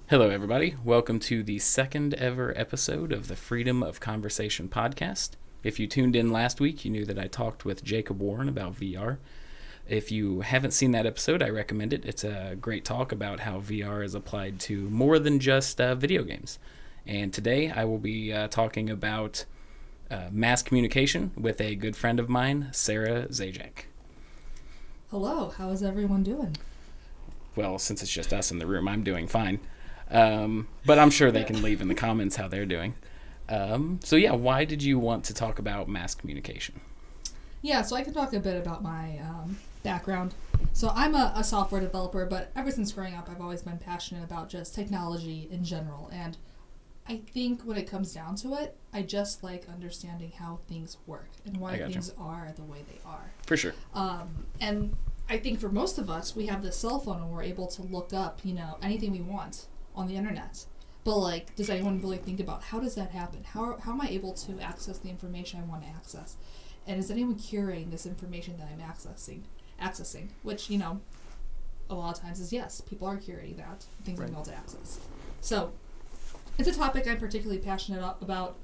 Hello, everybody. Welcome to the second ever episode of the Freedom of Conversation podcast. If you tuned in last week, you knew that I talked with Jacob Warren about VR. If you haven't seen that episode, I recommend it. It's a great talk about how VR is applied to more than just video games. And today I will be talking about mass communication with a good friend of mine, Sarah Zajac. Hello, how is everyone doing? Well, since it's just us in the room, I'm doing fine. But I'm sure they can leave in the comments how they're doing. So yeah, why did you want to talk about mass communication? Yeah, so I can talk a bit about my background. So I'm a software developer, but ever since growing up, I've always been passionate about just technology in general. And I think when it comes down to it, I just like understanding how things work and why things are the way they are. For sure. And I think for most of us, we have this cell phone and we're able to look up, anything we want on the internet. But like, does anyone really think about how does that happen? How am I able to access the information I want to access? And is anyone curating this information that I'm accessing? Which, a lot of times is yes, people are curating that, things I'm able to access. So it's a topic I'm particularly passionate about,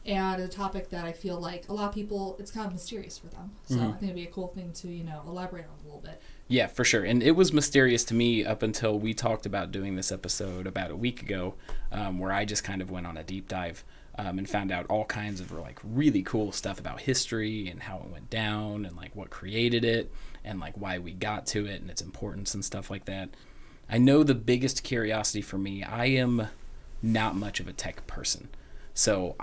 and a topic that I feel like a lot of people, it's kind of mysterious for them. So I think it'd be a cool thing to, elaborate on a little bit. Yeah, for sure. And it was mysterious to me up until we talked about doing this episode about a week ago, where I just kind of went on a deep dive and found out all kinds of like really cool stuff about history and how it went down and like what created it and like why we got to it and its importance and stuff like that. I know the biggest curiosity for me, I am not much of a tech person. So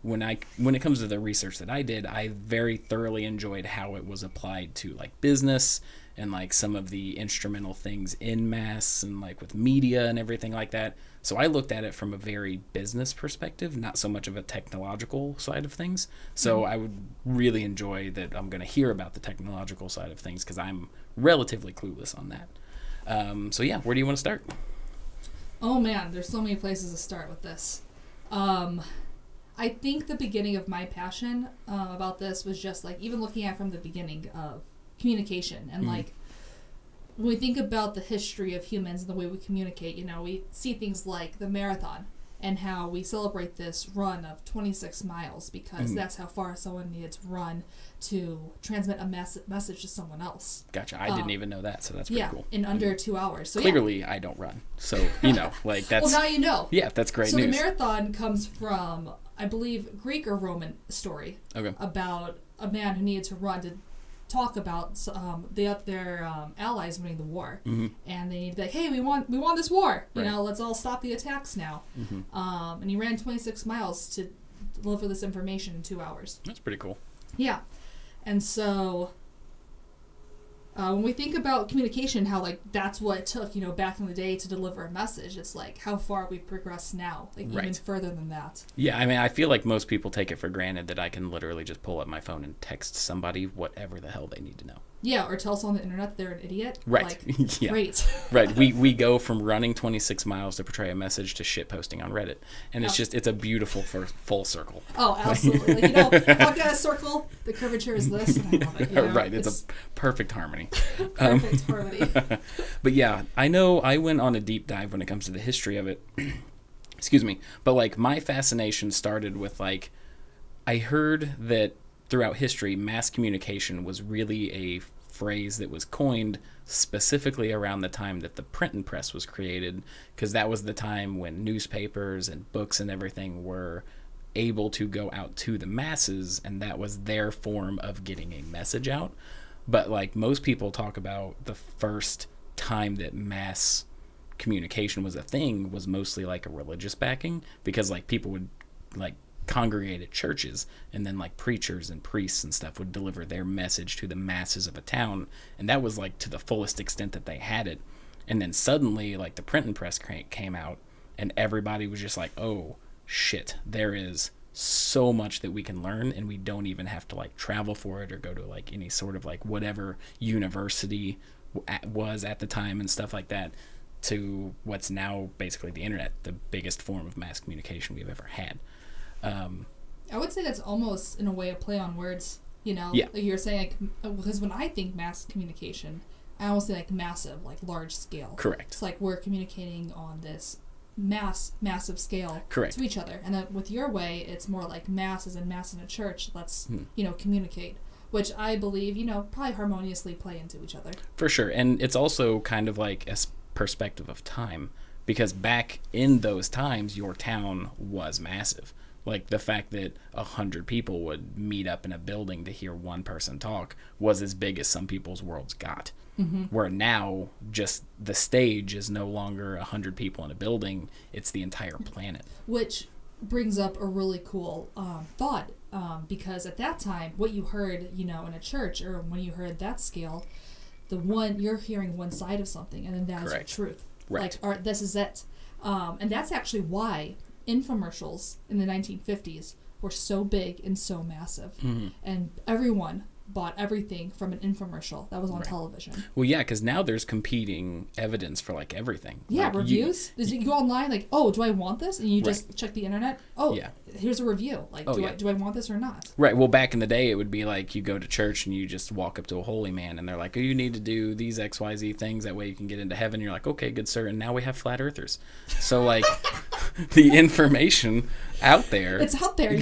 when it comes to the research that I did, I very thoroughly enjoyed how it was applied to like business and like some of the instrumental things in mass and like with media and everything like that. So I looked at it from a very business perspective, not so much of a technological side of things. So I would really enjoy that I'm going to hear about the technological side of things because I'm relatively clueless on that. So yeah, where do you want to start? Oh man, there's so many places to start with this. I think the beginning of my passion about this was just like even looking at from the beginning of communication and like when we think about the history of humans and the way we communicate, we see things like the marathon and how we celebrate this run of 26 miles because that's how far someone needed to run to transmit a message to someone else. Gotcha. I didn't even know that, so that's pretty cool. In under 2 hours. So clearly, I don't run, so like that's. Well, now you know. Yeah, that's great news. So the marathon comes from, I believe, Greek or Roman story about a man who needed to run to talk about their allies winning the war, and they need to be like, hey, we want this war. Let's all stop the attacks now. And he ran 26 miles to deliver this information in 2 hours. That's pretty cool. Yeah, and so when we think about communication, how like that's what it took, back in the day to deliver a message. It's like how far we've progressed now, like even further than that. Yeah, I mean, I feel like most people take it for granted that I can literally just pull up my phone and text somebody whatever the hell they need to know. Yeah, or tell someone on the internet they're an idiot. Right. Like, yeah. Great. Right. We go from running 26 miles to portray a message to shit posting on Reddit. And it's a beautiful full circle. Oh, absolutely. If I've got a circle, the curvature is this, and I love it. Right. It's a perfect harmony. Perfect harmony. But yeah, I know I went on a deep dive when it comes to the history of it. Excuse me. But like my fascination started with like, I heard that throughout history, mass communication was really a phrase that was coined specifically around the time that the printing press was created, because that was the time when newspapers and books and everything were able to go out to the masses, and that was their form of getting a message out. But like most people talk about the first time that mass communication was a thing was mostly like a religious backing, because like people would like congregate at churches, and then like preachers and priests and stuff would deliver their message to the masses of a town, and that was like to the fullest extent that they had it. And then suddenly like the printing press came out, and everybody was just like, oh shit, there is so much that we can learn, and we don't even have to like travel for it or go to like any sort of like whatever university was at the time and stuff like that, to what's now basically the internet, the biggest form of mass communication we've ever had. I would say that's almost in a way a play on words, Yeah. Like you're saying, like, because when I think mass communication, I almost say like massive, like large scale. Correct. It's like we're communicating on this massive scale Correct. to each other. And then with your way, it's more like mass as in mass in a church. Let's, communicate, which I believe, probably harmoniously play into each other. For sure. And it's also kind of like a perspective of time, because back in those times, your town was massive. Like the fact that 100 people would meet up in a building to hear one person talk was as big as some people's worlds got. Mm-hmm. Where now just the stage is no longer 100 people in a building, it's the entire planet. Which brings up a really cool thought, because at that time, what you heard, in a church, or when you heard that scale, you're hearing one side of something, and then that is your truth. Right. Like, this is it. And that's actually why infomercials in the 1950s were so big and so massive. Mm-hmm. And everyone bought everything from an infomercial that was on television. Well, yeah, because now there's competing evidence for like everything. Yeah, like, reviews. You go online like, oh, do I want this? And you just check the internet. Oh, here's a review. Like, do I want this or not? Right. Well, back in the day, it would be like you go to church and you just walk up to a holy man and they're like, oh, you need to do these XYZ things. That way you can get into heaven. You're like, okay, good sir. And now we have flat earthers. So like the information out there. It's out there.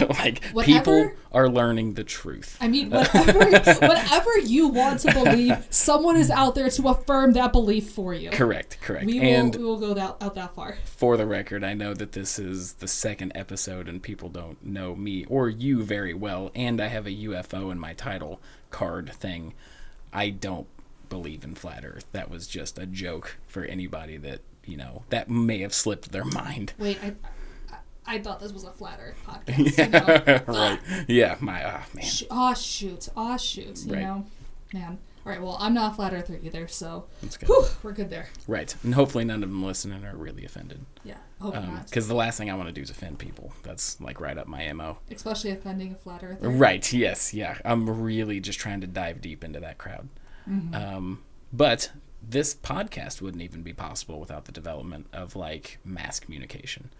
Like people are learning the truth. I mean, whatever you want to believe, someone is out there to affirm that belief for you. Correct. We will go out that far. For the record, I know that this is the second episode and people don't know me or you very well, and I have a UFO in my title card thing. I don't believe in flat Earth. That was just a joke for anybody that, that may have slipped their mind. Wait, I thought this was a flat Earth podcast. Right. Yeah, man. Shoot. Right. Man. All right, well, I'm not a flat earther either, so that's good. We're good there. Right. And hopefully none of them listening are really offended. Yeah, hope not. Because the last thing I want to do is offend people. That's like right up my MO. Especially offending a flat earther. Right, yes, yeah. I'm really just trying to dive deep into that crowd. Mm-hmm. But this podcast wouldn't even be possible without the development of like mass communication.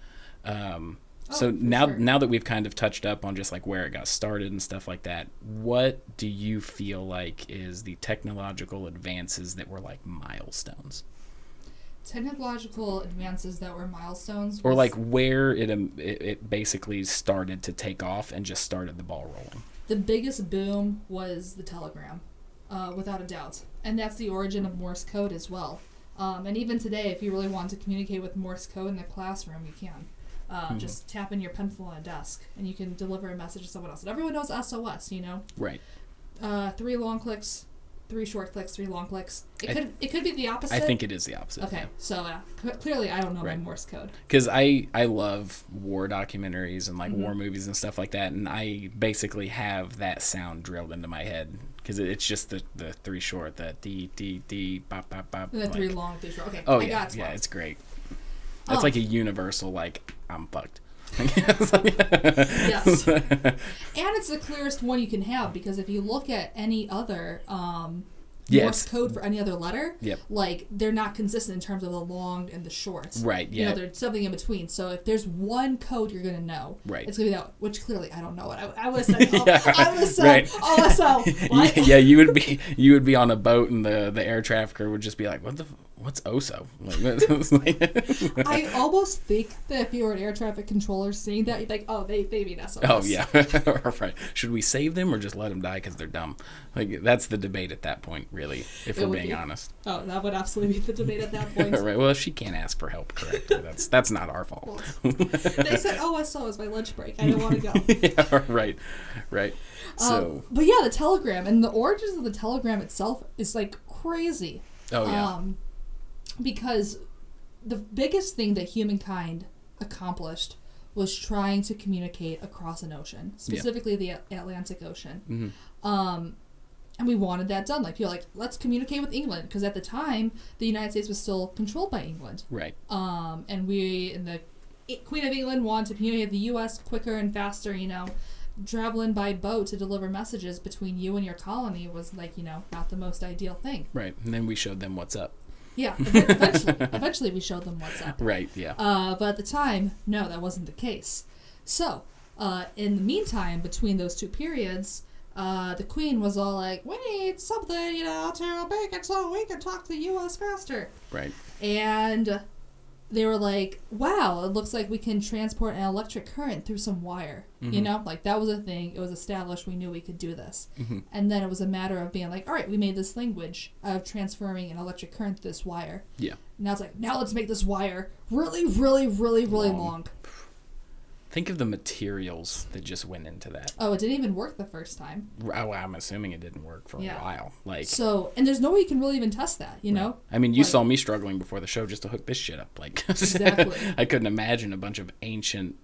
So now that we've kind of touched up on just like where it got started and stuff like that, what do you feel like is the technological advances that were like milestones? Technological advances that were milestones? Or like where it basically started to take off and just started the ball rolling? The biggest boom was the telegram, without a doubt. And that's the origin of Morse code as well. And even today, if you really want to communicate with Morse code in a classroom, you can. Just tap in your pencil on a desk, and you can deliver a message to someone else. And everyone knows SOS, Right. 3 long clicks, 3 short clicks, 3 long clicks. It could be the opposite. I think it is the opposite. Okay, so clearly I don't know my Morse code. Because I love war documentaries and like war movies and stuff like that, and I basically have that sound drilled into my head. Because it's just the 3 short, the D, bop, bop, bop. The 3 long, 3 short. Okay, oh, yeah, it's great. That's like a universal, like, I'm fucked. Yes. And it's the clearest one you can have, because if you look at any other Morse code for any other letter, like, they're not consistent in terms of the long and the short. Right, yeah. There's something in between. So if there's one code you're going to know, it's going to be that, which clearly I don't know it. I would have said, OSO. What? Yeah, you would be on a boat and the air trafficker would just be like, what's OSO? Like, I almost think that if you were an air traffic controller seeing that, you'd be like, oh, they mean SOS. Oh, yeah. Right. Should we save them or just let them die because they're dumb? Like, that's the debate at that point, really, if we're being honest. Oh, that would absolutely be the debate at that point. Right. Well, if she can't ask for help correctly, that's not our fault. Well, they said OSO is my lunch break. I don't want to go. Yeah, right. So, but yeah, the telegram and the origins of the telegram itself is like crazy. Oh, yeah. Because the biggest thing that humankind accomplished was trying to communicate across an ocean, specifically the Atlantic Ocean. Mm-hmm. And we wanted that done. Like, people were like, let's communicate with England, because at the time the United States was still controlled by England. Right. And the Queen of England wanted to communicate with the U.S. quicker and faster. Traveling by boat to deliver messages between you and your colony was like, not the most ideal thing. Right. And then we showed them what's up. Yeah, eventually we showed them what's up. Right, yeah. But at the time, no, that wasn't the case. So, in the meantime, between those two periods, the Queen was all like, we need something, to make it so we can talk to the U.S. faster. Right. And they were like, wow, it looks like we can transport an electric current through some wire. Mm-hmm. You know, like that was a thing. It was established. We knew we could do this. Mm-hmm. And then it was a matter of being like, all right, we made this language of transferring an electric current through this wire. Yeah. Now it's like, now let's make this wire really, really, really, really long. Think of the materials that just went into that. Oh, it didn't even work the first time. Oh, I'm assuming it didn't work for a while. Like, so, and there's no way you can really even test that, you know? I mean, you saw me struggling before the show just to hook this shit up. Like, exactly. I couldn't imagine a bunch of ancient,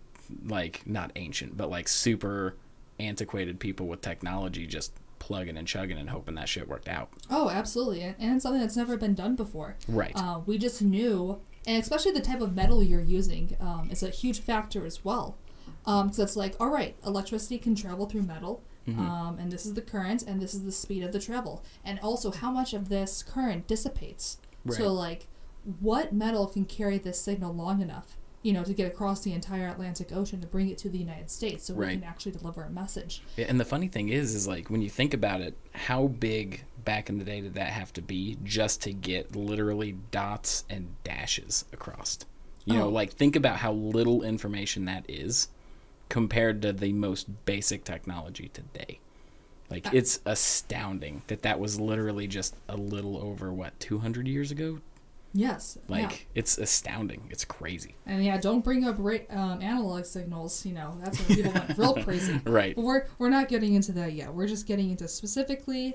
like, not ancient, but like super antiquated people with technology just plugging and chugging and hoping that shit worked out. Oh, absolutely. And it's something that's never been done before. Right. We just knew, and especially the type of metal you're using is a huge factor as well. So it's like, all right, electricity can travel through metal, and this is the current, and this is the speed of the travel. And also how much of this current dissipates. Right. So, like, what metal can carry this signal long enough, you know, to get across the entire Atlantic Ocean to bring it to the United States so we can actually deliver a message. Yeah, and the funny thing is like, when you think about it, how big back in the day did that have to be just to get literally dots and dashes across? You know, like, think about how little information that is compared to the most basic technology today. Like, it's astounding that was literally just a little over, 200 years ago? Yes. Like, it's astounding. It's crazy. And yeah, don't bring up analog signals, you know, that's when people went real crazy. Right. But we're not getting into that yet. We're just getting into specifically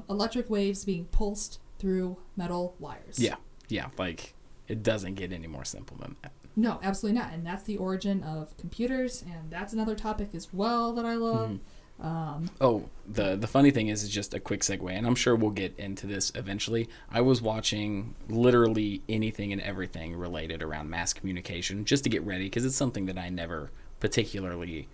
electric waves being pulsed through metal wires. Yeah. Yeah, like, it doesn't get any more simple than that. No, absolutely not. And that's the origin of computers, and that's another topic as well that I love. The funny thing is just a quick segue, and I'm sure we'll get into this eventually. I was watching literally anything and everything related around mass communication just to get ready, because it's something that I never particularly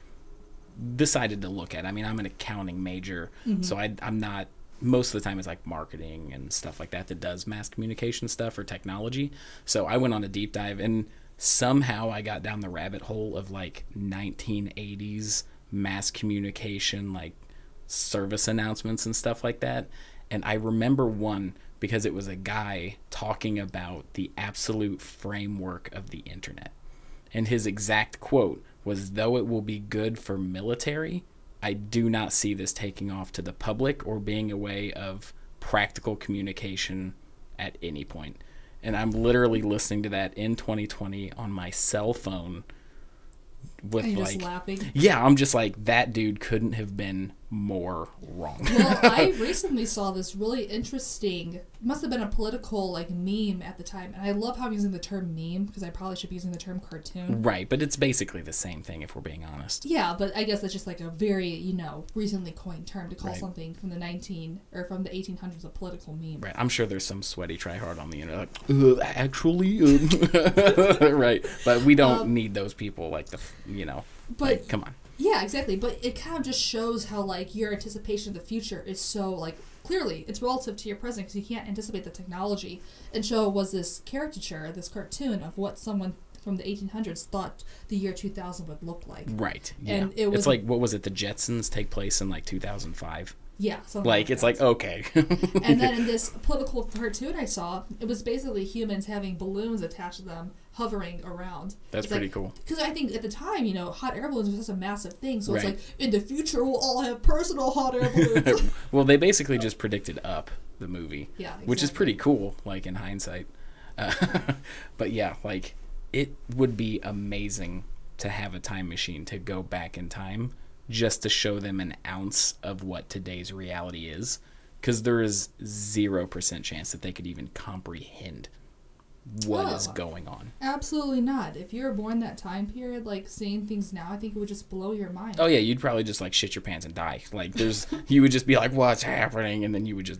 decided to look at. I mean, I'm an accounting major, so I'm not... Most of the time it's like marketing and stuff like that does mass communication stuff or technology. So I went on a deep dive, and somehow I got down the rabbit hole of like 1980s mass communication, like service announcements and stuff like that. And I remember one because it was a guy talking about the absolute framework of the internet. And his exact quote was, "Though it will be good for military, I do not see this taking off to the public or being a way of practical communication at any point." And I'm literally listening to that in 2020 on my cell phone with, and you're like, just laughing. Yeah, I'm just like, that dude couldn't have been more wrong. Well, I recently saw this really interesting, must have been a political like meme at the time, and I love how I'm using the term meme because I probably should be using the term cartoon. Right, but it's basically the same thing if we're being honest. Yeah, but I guess that's just like a very, you know, recently coined term to call something from the 1800s a political meme. Right, I'm sure there's some sweaty tryhard on the internet like, actually, right, but we don't need those people like you know, but like, come on. Yeah, exactly. But it kind of just shows how, like, your anticipation of the future is so, like, clearly it's relative to your present because you can't anticipate the technology. And so was this caricature, this cartoon of what someone from the 1800s thought the year 2000 would look like. Right. Yeah. And it was, it's like, what was it? The Jetsons take place in like 2005. Yeah. Like, it's like, okay. And then in this political cartoon I saw, it was basically humans having balloons attached to them, hovering around. That's pretty cool. Because I think at the time, you know, hot air balloons was such a massive thing. So right. It's like, in the future, we'll all have personal hot air balloons. Well, they basically just predicted Up, the movie. Yeah, exactly. Which is pretty cool, like, in hindsight. But yeah, like, it would be amazing to have a time machine to go back in time just to show them an ounce of what today's reality is, because there is 0% chance that they could even comprehend what is going on. Absolutely not. If you were born that time period, like, seeing things now, I think it would just blow your mind. Oh yeah, you'd probably just like shit your pants and die. Like, you would just be like, what's happening? And then you would just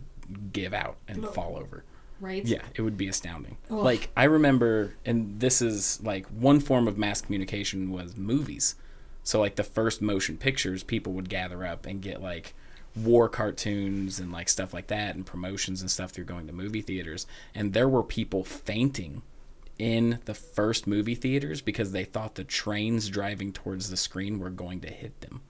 give out and fall over. Right? Yeah, it would be astounding. Ugh. Like, I remember, and this is like one form of mass communication was movies. So like the first motion pictures, people would gather up and get like war cartoons and like stuff like that and promotions and stuff through going to movie theaters. And there were people fainting in the first movie theaters because they thought the trains driving towards the screen were going to hit them.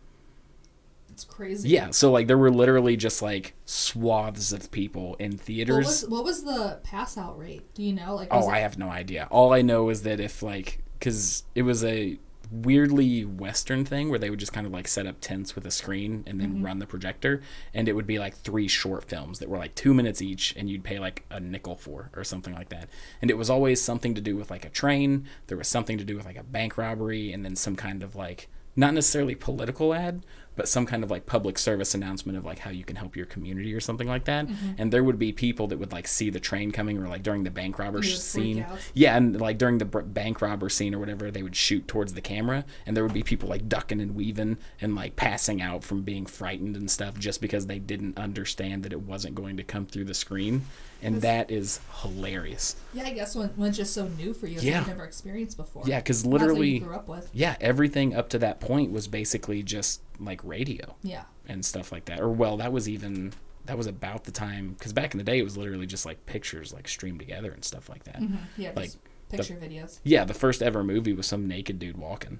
It's crazy. Yeah, so like there were literally just like swaths of people in theaters. What was the pass out rate? Do you know? Like, I have no idea. All I know is that if like, because it was a weirdly Western thing where they would just kind of like set up tents with a screen and then run the projector, and it would be like 3 short films that were like 2 minutes each, and you'd pay like a nickel for or something like that. And it was always something to do with like a train. There was something to do with like a bank robbery, and then some kind of like, not necessarily political ad, but some kind of like public service announcement of like how you can help your community or something like that. And there would be people that would like see the train coming, or like during the bank robber scene. Yeah, and like during the bank robber scene or whatever, they would shoot towards the camera, and there would be people like ducking and weaving and like passing out from being frightened and stuff just because they didn't understand that it wasn't going to come through the screen. And that is hilarious. Yeah, I guess when it's just so new for you, it's you've never experienced before. Yeah, because literally, that's what you grew up with. Yeah, everything up to that point was basically just like radio. Yeah. And stuff like that. Or well, that was about the time, because back in the day it was literally just like pictures like streamed together and stuff like that. Yeah, like just picture videos. Yeah, the first ever movie was some naked dude walking.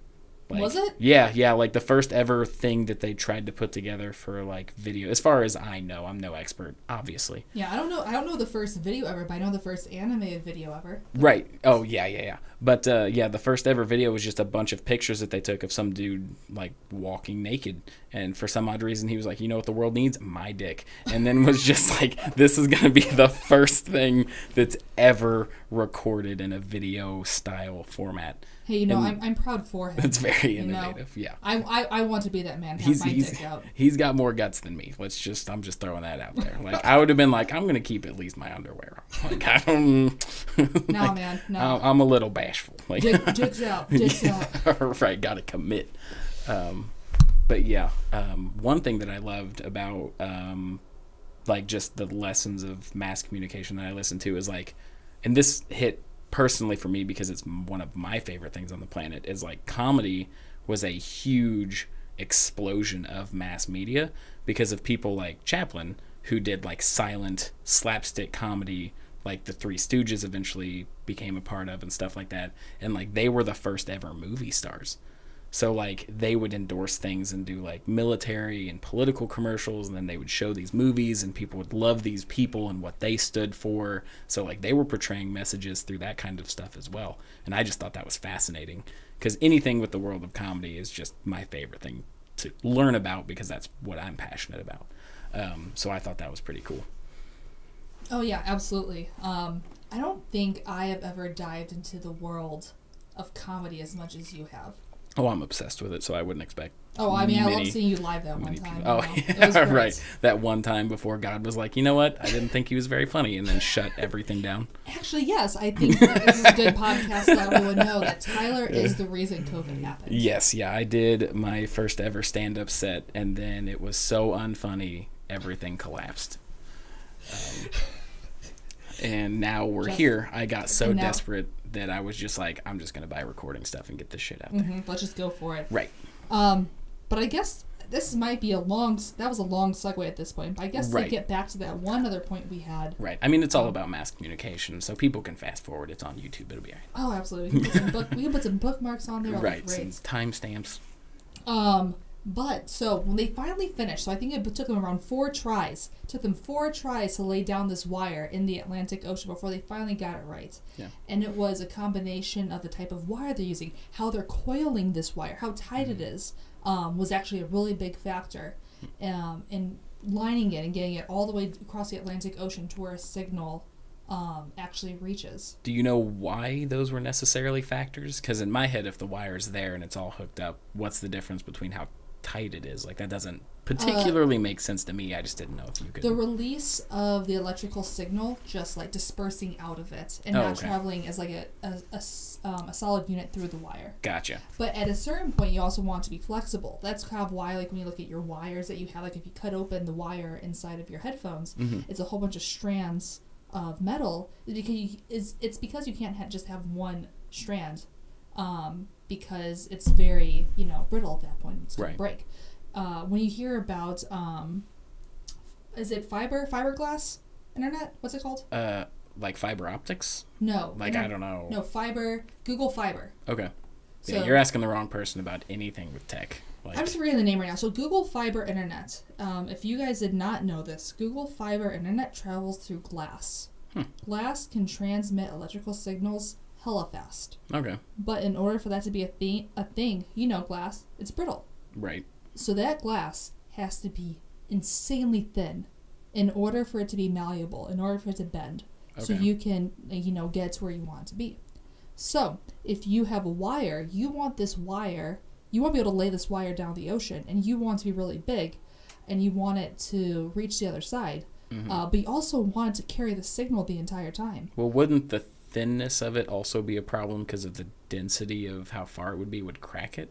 Like, was it? Yeah, like the first ever thing that they tried to put together for like video. As far as I know, I'm no expert, obviously. Yeah, I don't know the first video ever, but I know the first animated video ever. Right. Oh, yeah. But yeah, the first ever video was just a bunch of pictures that they took of some dude like walking naked, and for some odd reason he was like, you know what the world needs? My dick. And then was just like, this is gonna be the first thing that's ever recorded in a video style format. Hey, you know, I'm proud for him. It's very innovative. Yeah. I want to be that man. Have my dick out. He's got more guts than me. I'm just throwing that out there. Like I would have been like, I'm gonna keep at least my underwear on. Like I don't. No, man. No. I'm a little bashful. Like dick's out. Dick's out. Right. Got to commit. But yeah, one thing that I loved about like just the lessons of mass communication that I listened to is like, and this hit personally for me because it's one of my favorite things on the planet, is like comedy was a huge explosion of mass media because of people like Chaplin, who did like silent slapstick comedy, like the Three Stooges eventually became a part of and stuff like that. And like they were the first ever movie stars. So like they would endorse things and do like military and political commercials, and then they would show these movies and people would love these people and what they stood for. So like they were portraying messages through that kind of stuff as well. And I just thought that was fascinating, because anything with the world of comedy is just my favorite thing to learn about, because that's what I'm passionate about. So I thought that was pretty cool. Oh yeah, absolutely. I don't think I have ever dived into the world of comedy as much as you have. Oh, I'm obsessed with it, so I wouldn't expect. Oh, I mean, I love seeing you live that one time. Oh, yeah, right. That one time before God was like, you know what? I didn't think he was very funny, and then shut everything down. Actually, yes. I think this is a good podcast that we would know that Tyler is the reason COVID happened. Yes, yeah. I did my first ever stand-up set, and then it was so unfunny, everything collapsed. And now we're here. I got so desperate that I was just like, I'm just going to buy recording stuff and get this shit out there. Let's just go for it. Right. But I guess this might be that was a long segue at this point. But I guess to get back to that one other point we had. Right. I mean, it's all about mass communication, so people can fast forward. It's on YouTube. It'll be all right. Oh, absolutely. We can put some bookmarks on there. Right. Some timestamps. But so when they finally finished, so I think it took them around 4 tries. It took them 4 tries to lay down this wire in the Atlantic Ocean before they finally got it right. Yeah. And it was a combination of the type of wire they're using, how they're coiling this wire, how tight it is, was actually a really big factor in lining it and getting it all the way across the Atlantic Ocean to where a signal actually reaches. Do you know why those were necessarily factors? Because in my head, if the wire's there and it's all hooked up, what's the difference between how tight it is? Like, that doesn't particularly make sense to me. I just didn't know if you could. The release of the electrical signal just like dispersing out of it and not traveling as like a solid unit through the wire. Gotcha. But at a certain point, you also want to be flexible. That's kind of why, like when you look at your wires that you have, like if you cut open the wire inside of your headphones, it's a whole bunch of strands of metal. It's because you can't just have one strand. Because it's very, brittle at that point. It's going to break. When you hear about, is it fiberglass internet? What's it called? Like fiber optics? No. I don't know. No, fiber. Google fiber. Okay. So Yeah, you're asking the wrong person about anything with tech. Like, I'm just reading the name right now. So Google Fiber Internet. If you guys did not know this, Google Fiber Internet travels through glass. Glass can transmit electrical signals hella fast. okay, But in order for that to be a thing, you know glass, it's brittle. right. So that glass has to be insanely thin in order for it to be malleable, in order for it to bend. So Okay. you can, get to where you want it to be. So if you have a wire, you want this wire, you want to be able to lay this wire down the ocean, and you want it to be really big, and you want it to reach the other side. But you also want it to carry the signal the entire time. Well, wouldn't the thinness of it also be a problem because of the density of how far it would be would crack it?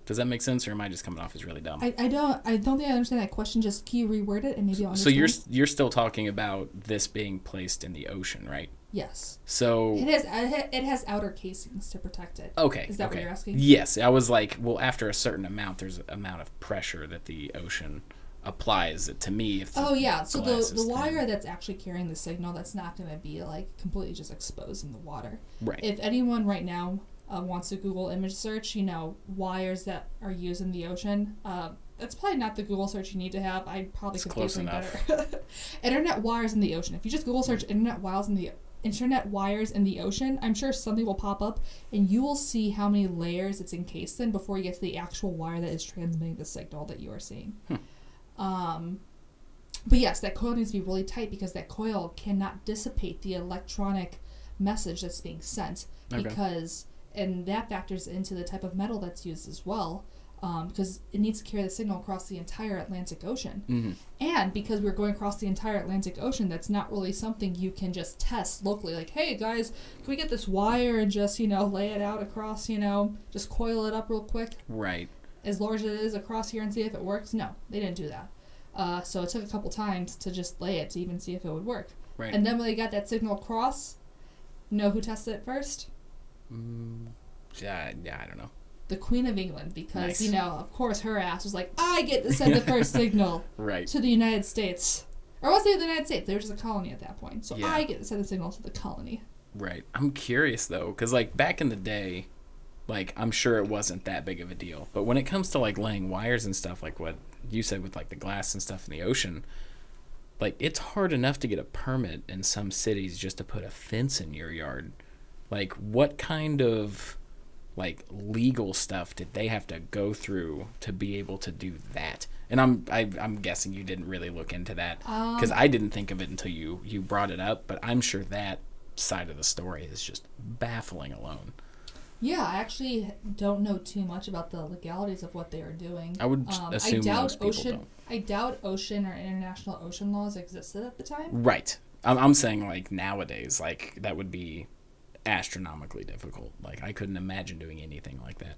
Does that make sense, or am I just coming off as really dumb? I don't think I understand that question. Just can you reword it and maybe I'll So understand? you're still talking about this being placed in the ocean, right? Yes. So It has outer casings to protect it. okay, Is that okay. what you're asking? Yes, I was like, well, after a certain amount, there's an amount of pressure that the ocean applies to me. If Oh yeah, so glass the is wire thin. that's actually carrying the signal, that's not going to be like completely just exposed in the water. Right. If anyone right now wants to Google image search, wires that are used in the ocean, that's probably not the Google search you need to have. I probably It's could close do something enough. better. Internet wires in the ocean. If you just Google search internet wires in the ocean, I'm sure something will pop up, and you will see how many layers it's encased in before you get to the actual wire that is transmitting the signal that you are seeing. But yes, that coil needs to be really tight because that coil cannot dissipate the electronic message that's being sent. Okay. And that factors into the type of metal that's used as well, because it needs to carry the signal across the entire Atlantic Ocean. Mm-hmm. And because we're going across the entire Atlantic Ocean, that's not really something you can just test locally. Like, hey guys, can we get this wire and just, lay it out across, just coil it up real quick Right. as large as it is across here and see if it works? No, they didn't do that. So it took a couple times to just lay it to even see if it would work. Right. And then when they got that signal across, know who tested it first? Yeah, I don't know. The Queen of England, because, Nice. of course her ass was like, I get to send the first signal Right. to the United States. Or was it the United States? They were just a colony at that point. So Yeah. I get to send the signal to the colony. Right. I'm curious though, because like back in the day, like I'm sure it wasn't that big of a deal. But when it comes to like laying wires and stuff, like what you said with like the glass and stuff in the ocean, like it's hard enough to get a permit in some cities just to put a fence in your yard. Like what kind of like legal stuff did they have to go through to be able to do that? And I'm guessing you didn't really look into that because I didn't think of it until you brought it up. But I'm sure that side of the story is just baffling alone. Yeah, I actually don't know too much about the legalities of what they are doing. I would assume most people don't. I doubt ocean or international ocean laws existed at the time. Right. I'm saying like nowadays, like that would be astronomically difficult. Like I couldn't imagine doing anything like that.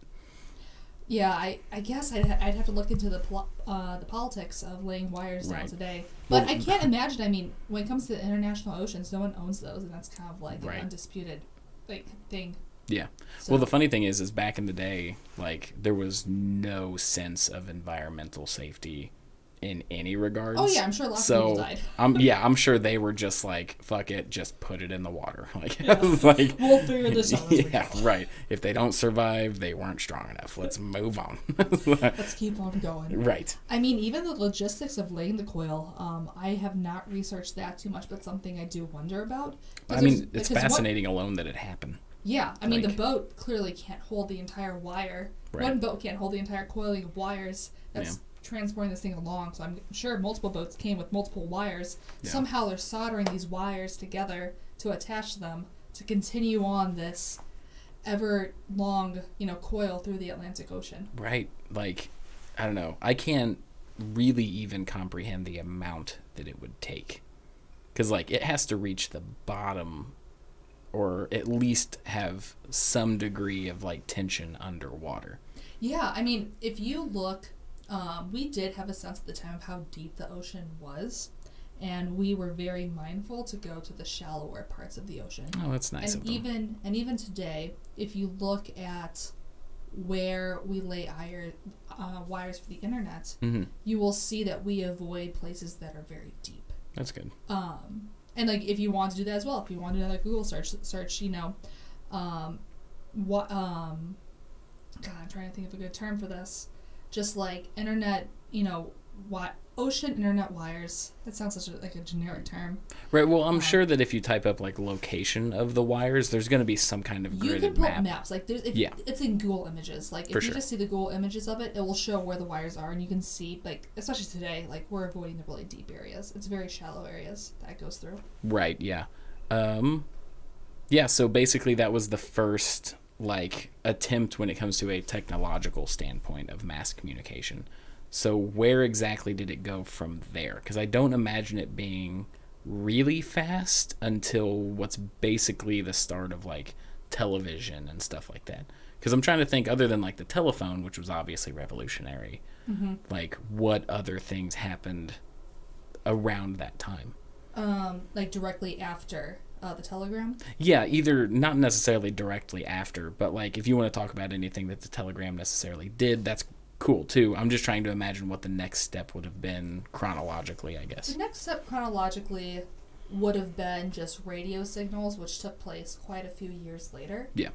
Yeah, I guess I'd have to look into the politics of laying wires down Right. today. But Well, I can't imagine. I mean, when it comes to international oceans, no one owns those, and that's kind of like Right. an undisputed thing. Yeah. So, Well, the funny thing is back in the day, like there was no sense of environmental safety in any regards. oh yeah, I'm sure lots of people died. I'm sure they were just like, fuck it, just put it in the water. Like, it was like, We'll figure this out. As we yeah, go. right. If they don't survive, they weren't strong enough. Let's move on. Let's keep on going. Right. I mean, even the logistics of laying the coil, I have not researched that too much, but something I do wonder about. I mean, it's fascinating alone that it happened. Yeah, I mean, the Like- boat clearly can't hold the entire wire. Right. One boat can't hold the entire coiling of wires that's transporting this thing along. So I'm sure multiple boats came with multiple wires. Yeah. Somehow they're soldering these wires together to attach them to continue on this ever long, coil through the Atlantic Ocean. Right. Like, I don't know. I can't really even comprehend the amount that it would take. Because, like, it has to reach the bottom or at least have some degree of, like, tension underwater. Yeah, I mean, if you look, we did have a sense at the time of how deep the ocean was, and we were very mindful to go to the shallower parts of the ocean. Oh, that's nice of them. Even today, if you look at where we lay wires for the internet, Mm-hmm. you will see that we avoid places that are very deep. That's good. And like if you want to do that as well, if you want to do another Google search, God, I'm trying to think of a good term for this. Just like internet, you know, ocean internet wires. That sounds such like a generic term. Right. Well, I'm sure that if you type up like location of the wires, there's going to be some kind of You gridded can pull map. maps. Like Yeah. it's in Google Images. Like if For you sure. just see the Google Images of it, it will show where the wires are, and you can see like, especially today, like we're avoiding the really deep areas. It's very shallow areas that it goes through. Right. Yeah. Yeah. So basically, that was the first like attempt when it comes to a technological standpoint of mass communication. So where exactly did it go from there? Because I don't imagine it being really fast until what's basically the start of like television and stuff like that. Because I'm trying to think, other than like the telephone, which was obviously revolutionary, like what other things happened around that time? Like directly after the telegram. Yeah, either not necessarily directly after, but like if you want to talk about anything that the telegram necessarily did, that's cool too. I'm just trying to imagine what the next step would have been chronologically, I guess. The next step chronologically would have been just radio signals, which took place quite a few years later. Yeah.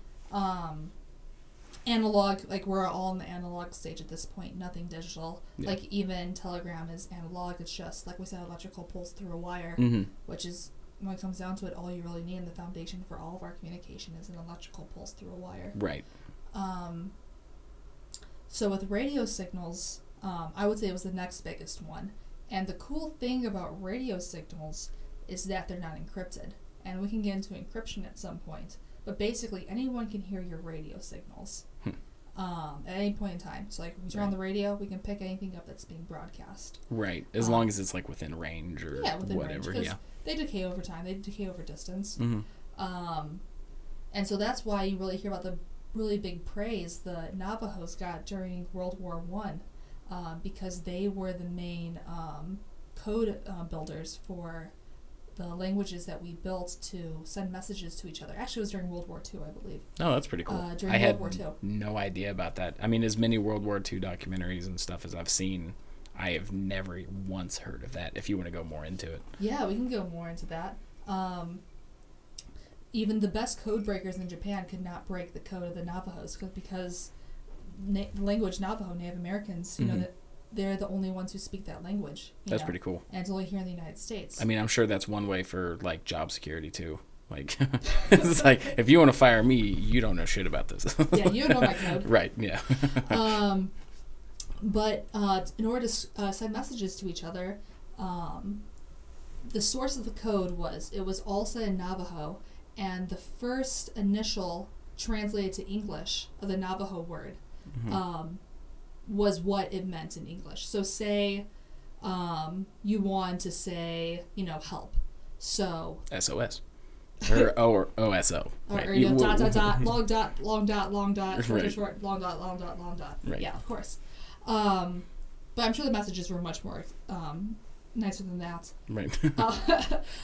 Analog, like we're all in the analog stage at this point, nothing digital. Yeah. Like even telegram is analog, it's just, like we said, electrical pulse through a wire, which is, when it comes down to it, all you really need, and the foundation for all of our communication is an electrical pulse through a wire. Right. So with radio signals, I would say it was the next biggest one. And the cool thing about radio signals is that they're not encrypted. And we can get into encryption at some point. But basically, anyone can hear your radio signals at any point in time. So like, when we turn on the radio, we can pick anything up that's being broadcast. Right. As long as it's like within range or within whatever. range, 'cause Yeah. they decay over time. They decay over distance. And so that's why you really hear about the really big praise the Navajos got during World War One, because they were the main code builders for the languages that we built to send messages to each other. Actually, it was during World War II, I believe. Oh, that's pretty cool. During I had World War II. no idea about that. I mean, as many World War II documentaries and stuff as I've seen, I have never once heard of that, if you want to go more into it. Yeah, we can go more into that. Even the best code breakers in Japan could not break the code of the Navajos because language Navajo, Native Americans, you know, that they're the only ones who speak that language. That's pretty cool. And it's only here in the United States. I mean, I'm sure that's one way for like job security too. Like, it's like, if you want to fire me, you don't know shit about this. Yeah, you don't know my code. Right. Yeah. But in order to send messages to each other, the source of the code was all said in Navajo, and the first initial translated to English of the Navajo word was what it meant in English. So say you want to say, you know, help. So SOS. Or OSO. Or you know, dot, dot, dot, long dot, long dot, long dot, short, Right. short, long dot, long dot, long dot. Right. Yeah, of course. But I'm sure the messages were much more nicer than that. Right. Uh,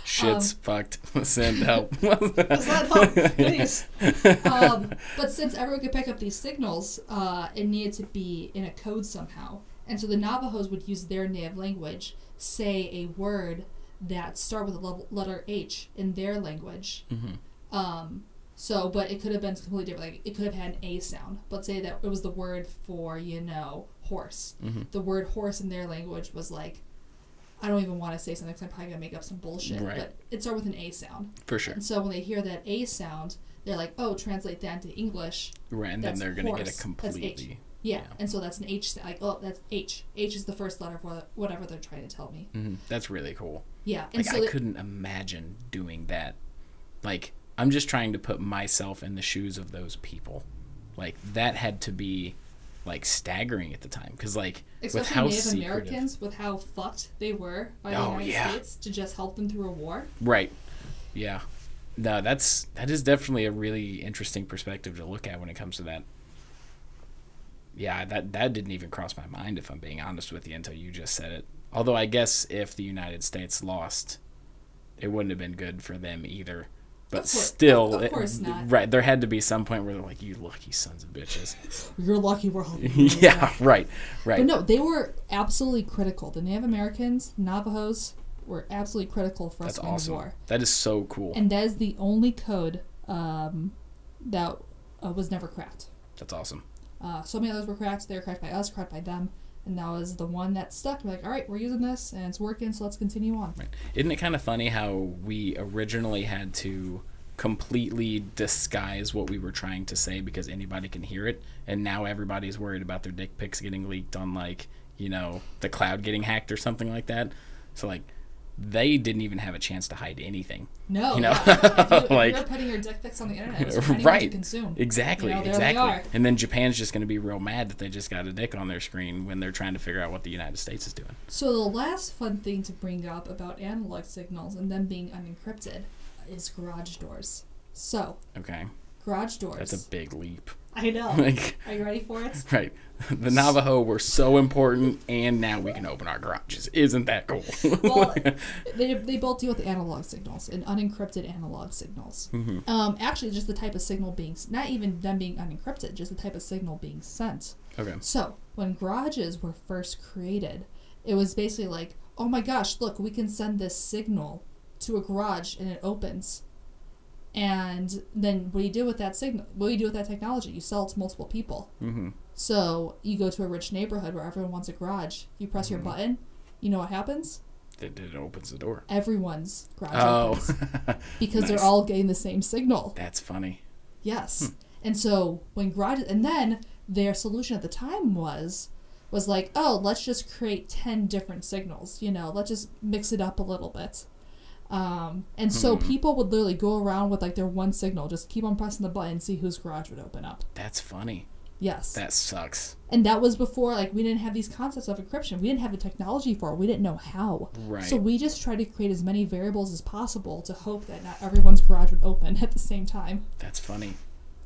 Shit's fucked. Send help. Does that help? Please. But since everyone could pick up these signals, it needed to be in a code somehow. And so the Navajos would use their native language, say a word that start with the letter H in their language. But it could have been completely different. Like, it could have had an A sound. But say that it was the word for, you know, horse. The word horse in their language was like, I don't even want to say something because I'm probably going to make up some bullshit. Right. But it started with an A sound. For sure. And so when they hear that A sound, they're like, oh, translate that into English. Right, and then That's they're going to get horse. it That's H. completely. Yeah, and so that's an H. Like, oh, that's H. H is the first letter for whatever they're trying to tell me. That's really cool. Yeah, and Like, so I couldn't imagine doing that. Like, I'm just trying to put myself in the shoes of those people. Like, that had to be, like, staggering at the time. Because, like, especially with how Native secretive... Americans, with how fucked they were by the Oh, United yeah. States to just help them through a war. Right. Yeah. No, that is definitely a really interesting perspective to look at when it comes to that. Yeah, that didn't even cross my mind, if I'm being honest with you, until you just said it. Although I guess if the United States lost, it wouldn't have been good for them either. But still, of course not. Right, there had to be some point where they're like, you lucky sons of bitches. You're lucky we're helping. Yeah, right. But no, they were absolutely critical. The Native Americans, Navajos, were absolutely critical for us That's to win awesome. the war. That is so cool. And that is the only code that was never cracked. That's awesome. So many others were cracked. They were cracked by us, cracked by them. And that was the one that stuck. We're like, all right, we're using this, and it's working, so let's continue on. Right. Isn't it kind of funny how we originally had to completely disguise what we were trying to say because anybody can hear it, and now everybody's worried about their dick pics getting leaked on, like, you know, the cloud getting hacked or something like that. So, like, they didn't even have a chance to hide anything. No, you know, if like, you're putting your dick pics on the internet, it's for anyone right? to consume. Exactly, You know, there exactly. they are. And then Japan's just going to be real mad that they just got a dick on their screen when they're trying to figure out what the United States is doing. So the last fun thing to bring up about analog signals and them being unencrypted is garage doors. So, Okay, garage doors. that's a big leap. I know. Like, Are you ready for it? right. The Navajo were so important, and now we can open our garages. Isn't that cool? Well, they both deal with analog signals and unencrypted analog signals. Actually, just the type of signal being, not even them being unencrypted, just the type of signal being sent. Okay. So, when garages were first created, it was basically like, oh my gosh, look, we can send this signal to a garage and it opens. And then what do you do with that signal? What do you do with that technology? You sell it to multiple people. Mm-hmm. So you go to a rich neighborhood where everyone wants a garage. You press your button. You know what happens? It opens the door. Everyone's garage Oh. opens. Because Nice. they're all getting the same signal. That's funny. Yes. And so when garages, and then their solution at the time was like, oh, let's just create 10 different signals. You know, let's just mix it up a little bit. And so people would literally go around with like their one signal, just keep on pressing the button and see whose garage would open up. That's funny. Yes. That sucks. And that was before, like, we didn't have these concepts of encryption. We didn't have the technology for it. We didn't know how. Right. So we just tried to create as many variables as possible to hope that not everyone's garage would open at the same time. That's funny.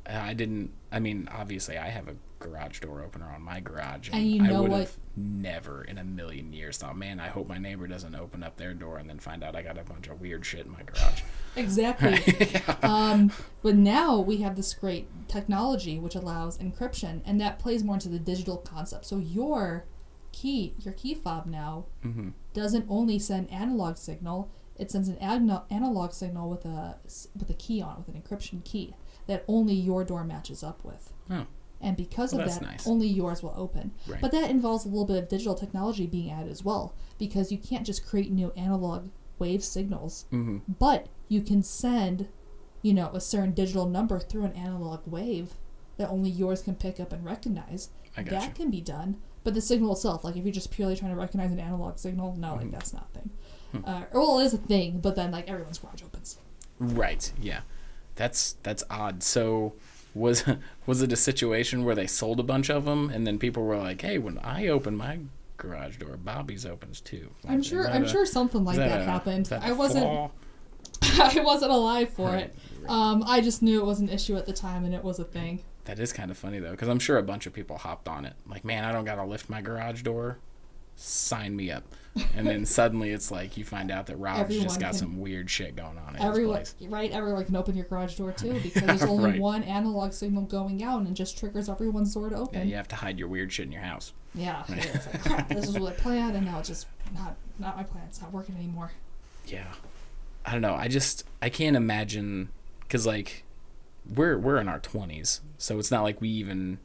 Obviously I have a garage door opener on my garage, And you know I would what? have never in a million years thought, man, I hope my neighbor doesn't open up their door and then find out I got a bunch of weird shit in my garage. Exactly. But now we have this great technology which allows encryption, and that plays more into the digital concept. So your key fob now doesn't only send analog signal; it sends an analog signal with a key on it, with an encryption key that only your door matches up with. Oh. And because of Well, that's that, nice. only yours will open. Right. But that involves a little bit of digital technology being added as well, because you can't just create new analog wave signals, but you can send, a certain digital number through an analog wave that only yours can pick up and recognize. I got That you. can be done. But the signal itself, like if you're just purely trying to recognize an analog signal, no, like that's not a thing. Well, it is a thing, but then like everyone's garage opens. Right. Yeah. That's odd. So was it a situation where they sold a bunch of them and then people were like, hey, when I open my garage door, Bobby's opens too? Like, I'm sure something like that happened. I wasn't alive for it. I just knew it was an issue at the time and it was a thing. That is kind of funny though, because I'm sure a bunch of people hopped on it. Like, man, I don't gotta lift my garage door. Sign me up. And then suddenly it's like you find out that Rob's Everyone just got can- some weird shit going on in Everyone, his place. right? Everyone can open your garage door too, because there's only Right. one analog signal going out and it just triggers everyone's door to Yeah, open. you have to hide your weird shit in your house. Yeah, it's like, crap, this is what I planned, and now it's just not my plan. It's not working anymore. Yeah. I don't know. I can't imagine, because like we're in our 20s, so it's not like we even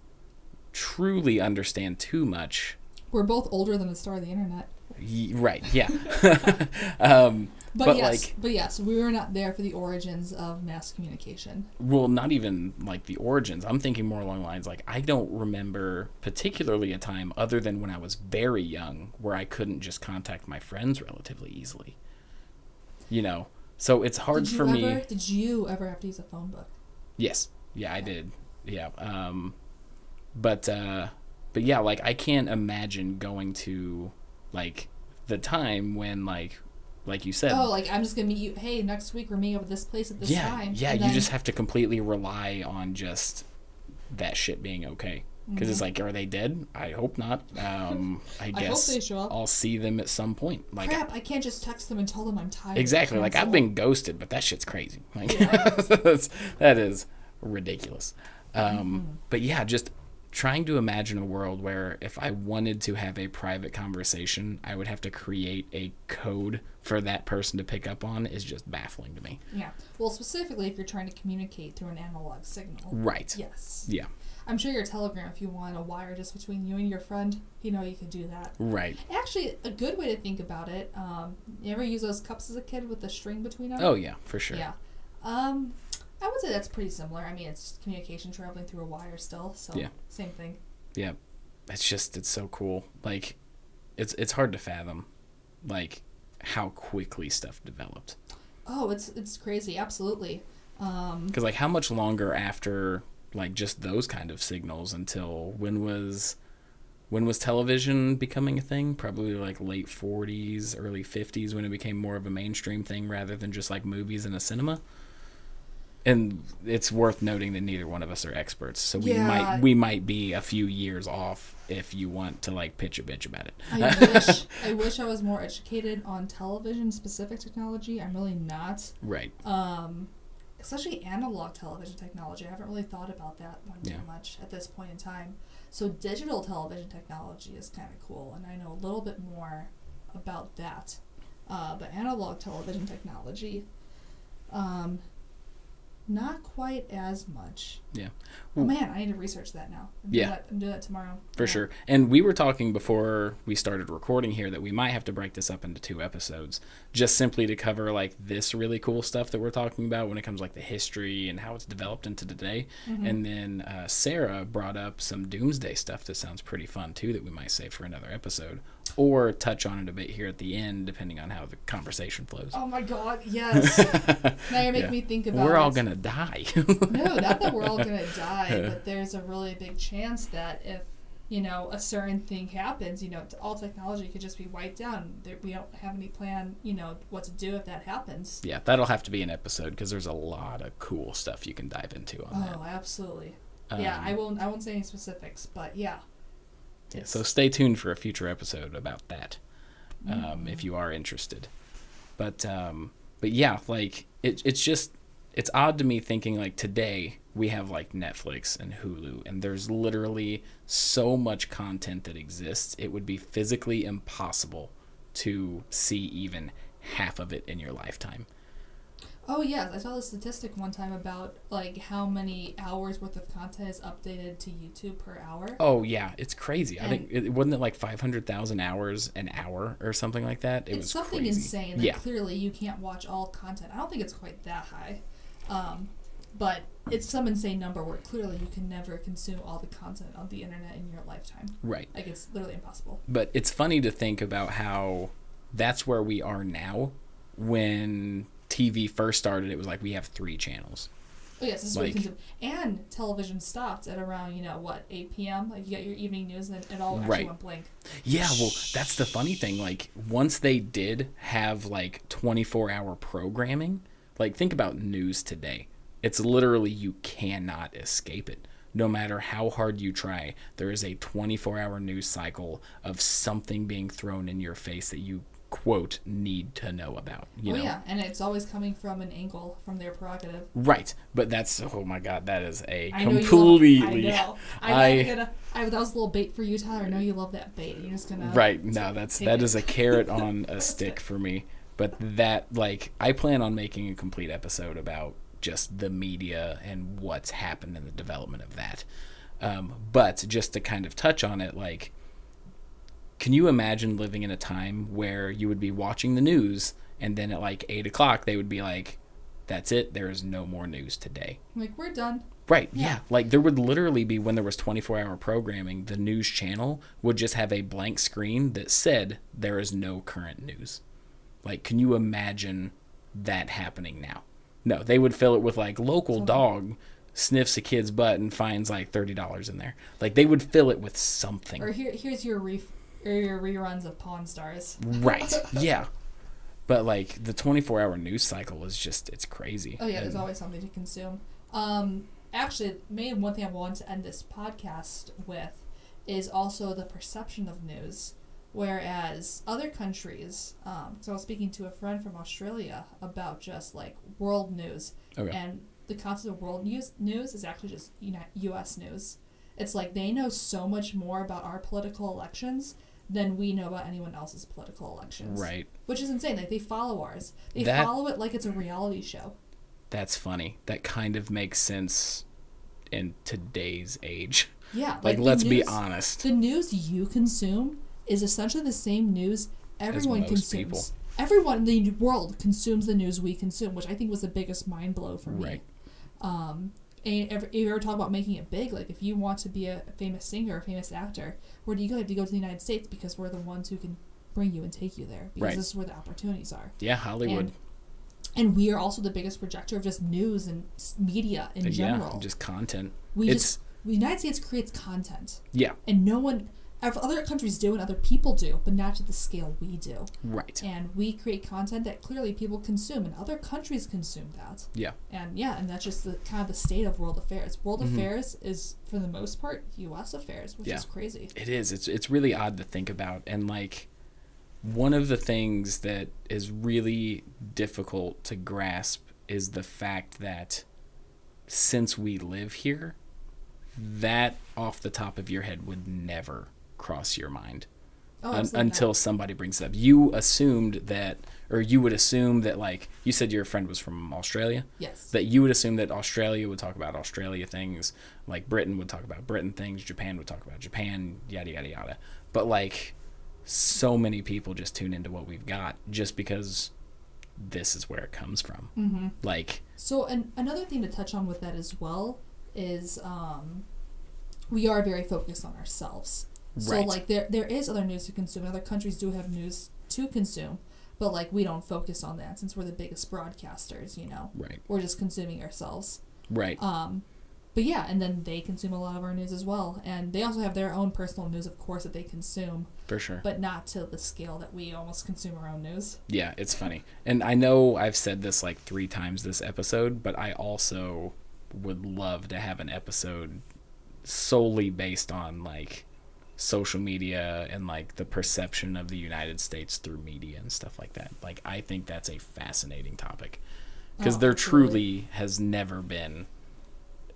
truly understand too much. We're both older than the start of the internet. Right, yeah. But like, yes, we were not there for the origins of mass communication. well, not even like the origins. I'm thinking more along the lines like I don't remember particularly a time other than when I was very young where I couldn't just contact my friends relatively easily. So it's hard for me. Did you ever have to use a phone book? Yes. Yeah, I did. Yeah. But yeah, like I can't imagine going to like the time when like you said. Oh, like I'm just gonna meet you. Hey, next week we're meeting up at this place at this time. Yeah, and you then- just have to completely rely on just that shit being okay. Because it's like, are they dead? I hope not. I guess hope they show up. I'll see them at some point. Like, crap. I can't just text them and tell them I'm tired. exactly. Like I've Cancel. been ghosted, but that shit's crazy. Like that is ridiculous. But yeah, just trying to imagine a world where if I wanted to have a private conversation, I would have to create a code for that person to pick up on is just baffling to me. Yeah. Well, specifically if you're trying to communicate through an analog signal. Right. Yes. Yeah. I'm sure your Telegram, if you want a wire just between you and your friend, you know, you could do that. Right. Actually, a good way to think about it, you ever use those cups as a kid with the string between them? Oh, yeah, for sure. Yeah. I would say that's pretty similar. I mean, it's communication traveling through a wire still, so yeah. Same thing. Yeah. It's so cool. Like, it's hard to fathom, like, how quickly stuff developed. Oh, it's crazy, absolutely. Because, like, how much longer after, like, just those kind of signals until when was television becoming a thing? Probably, like, late 40s, early 50s when it became more of a mainstream thing rather than just, like, movies in a cinema. And it's worth noting that neither one of us are experts, so we might be a few years off if you want to, like, pitch a bitch about it. I wish I was more educated on television specific technology. I'm really not. Right. Especially analog television technology. I haven't really thought about that one too much at this point in time. So digital television technology is kind of cool, and I know a little bit more about that. But analog television technology, not quite as much. Yeah. Oh man, I need to research that now. Do that tomorrow. For sure. And we were talking before we started recording here that we might have to break this up into 2 episodes, just simply to cover, like, this really cool stuff that we're talking about when it comes, like, the history and how it's developed into today. Mm-hmm. And then Sarah brought up some doomsday stuff that sounds pretty fun too that we might save for another episode, or touch on it a bit here at the end depending on how the conversation flows. Oh my god, yes. Now you make me think about we're all gonna die. No, not that we're all gonna die, but there's a really big chance that if, you know, a certain thing happens, you know, all technology could just be wiped out. We don't have any plan, you know, what to do if that happens. Yeah, that'll have to be an episode because there's a lot of cool stuff you can dive into on that. Oh, absolutely. Yeah, I won't say any specifics, but yeah. Yeah, so stay tuned for a future episode about that, if you are interested. But yeah, like it's odd to me thinking, like, today we have, like, Netflix and Hulu, and there's literally so much content that exists. It would be physically impossible to see even half of it in your lifetime. Oh yeah, I saw the statistic one time about, like, how many hours worth of content is updated to YouTube per hour. Oh yeah, it's crazy. I think wasn't it like 500,000 hours an hour or something like that? It was something crazy. Insane. That clearly you can't watch all content. I don't think it's quite that high, but it's some insane number where clearly you can never consume all the content on the internet in your lifetime. Right. Like, it's literally impossible. But it's funny to think about how that's where we are now. When TV first started, it was like we have 3 channels. Oh yes, this is what you consume. And television stopped at around, 8 p.m. Like, you got your evening news, and it all actually went blank. Yeah, well, that's the funny thing. Like, once they did have, like, 24-hour programming, like, think about news today. It's literally, you cannot escape it. No matter how hard you try, there is a 24-hour news cycle of something being thrown in your face that you, quote, need to know about. You know? Yeah, and it's always coming from an angle, from their prerogative. Right, but that's, oh my god, that is a I completely... know. That was a little bait for you, Tyler. I know you love that bait. You're just gonna... Right, no, that is a carrot on a stick for me. But that, like, I plan on making a complete episode about just the media and what's happened in the development of that. But just to kind of touch on it, like, can you imagine living in a time where you would be watching the news and then at like 8 o'clock they would be like, that's it, there is no more news today. Like, we're done. Right, yeah. Like, there would literally be, when there was 24-hour programming, the news channel would just have a blank screen that said there is no current news. Like, can you imagine that happening now? No, they would fill it with, like, local dog sniffs a kid's butt and finds, like, $30 in there. Like, they would fill it with something. Or here's your reruns of Pawn Stars. Right, yeah. But, like, the 24-hour news cycle is just, it's crazy. Oh, yeah, there's always something to consume. Actually, maybe one thing I want to end this podcast with is also the perception of news. Whereas other countries, so I was speaking to a friend from Australia about just, like, world news. Okay. And the concept of world news is actually just U.S. news. It's like they know so much more about our political elections than we know about anyone else's political elections. Right. Which is insane. Like, they follow ours. They follow it like it's a reality show. That's funny. That kind of makes sense in today's age. Yeah. Like the let's be news- honest. The news you consume is essentially the same news everyone most consumes. people. Everyone in the world consumes the news we consume, which I think was the biggest mind blow for me. Right. And if you ever talk about making it big, like if you want to be a famous singer or a famous actor, where do you go? You have to go to the United States because we're the ones who can bring you and take you there, because Right. this is where the opportunities are. Yeah, Hollywood. And we are also the biggest projector of just news and media in general. Yeah, just content. The United States creates content, Yeah, and no one, other countries do and other people do, but not to the scale we do. right. And we create content that clearly people consume, and other countries consume that. Yeah. And that's just the kind of the state of world affairs. World affairs is, for the most part, U.S. affairs, which is crazy. It is. It's really odd to think about. And like one of the things that is really difficult to grasp is the fact that since we live here, that off the top of your head would never cross your mind. Until somebody brings it up. You assumed that, or you would assume that, like, you said your friend was from Australia? Yes. That you would assume that Australia would talk about Australia things, like Britain would talk about Britain things, Japan would talk about Japan, yada, yada, yada. But, like, so many people just tune into what we've got just because this is where it comes from. Mm-hmm. Like, so another thing to touch on with that as well is we are very focused on ourselves. So, right. like, there is other news to consume. Other countries do have news to consume, but, like, we don't focus on that since we're the biggest broadcasters, you know? Right. We're just consuming ourselves. Right. But, yeah, and then they consume a lot of our news as well. And they also have their own personal news, of course, that they consume. For sure. But not to the scale that we almost consume our own news. Yeah, it's funny. And I know I've said this, like, 3 times this episode, but I also would love to have an episode solely based on, like, social media and like the perception of the United States through media and stuff like that. Like, I think that's a fascinating topic because there truly has never been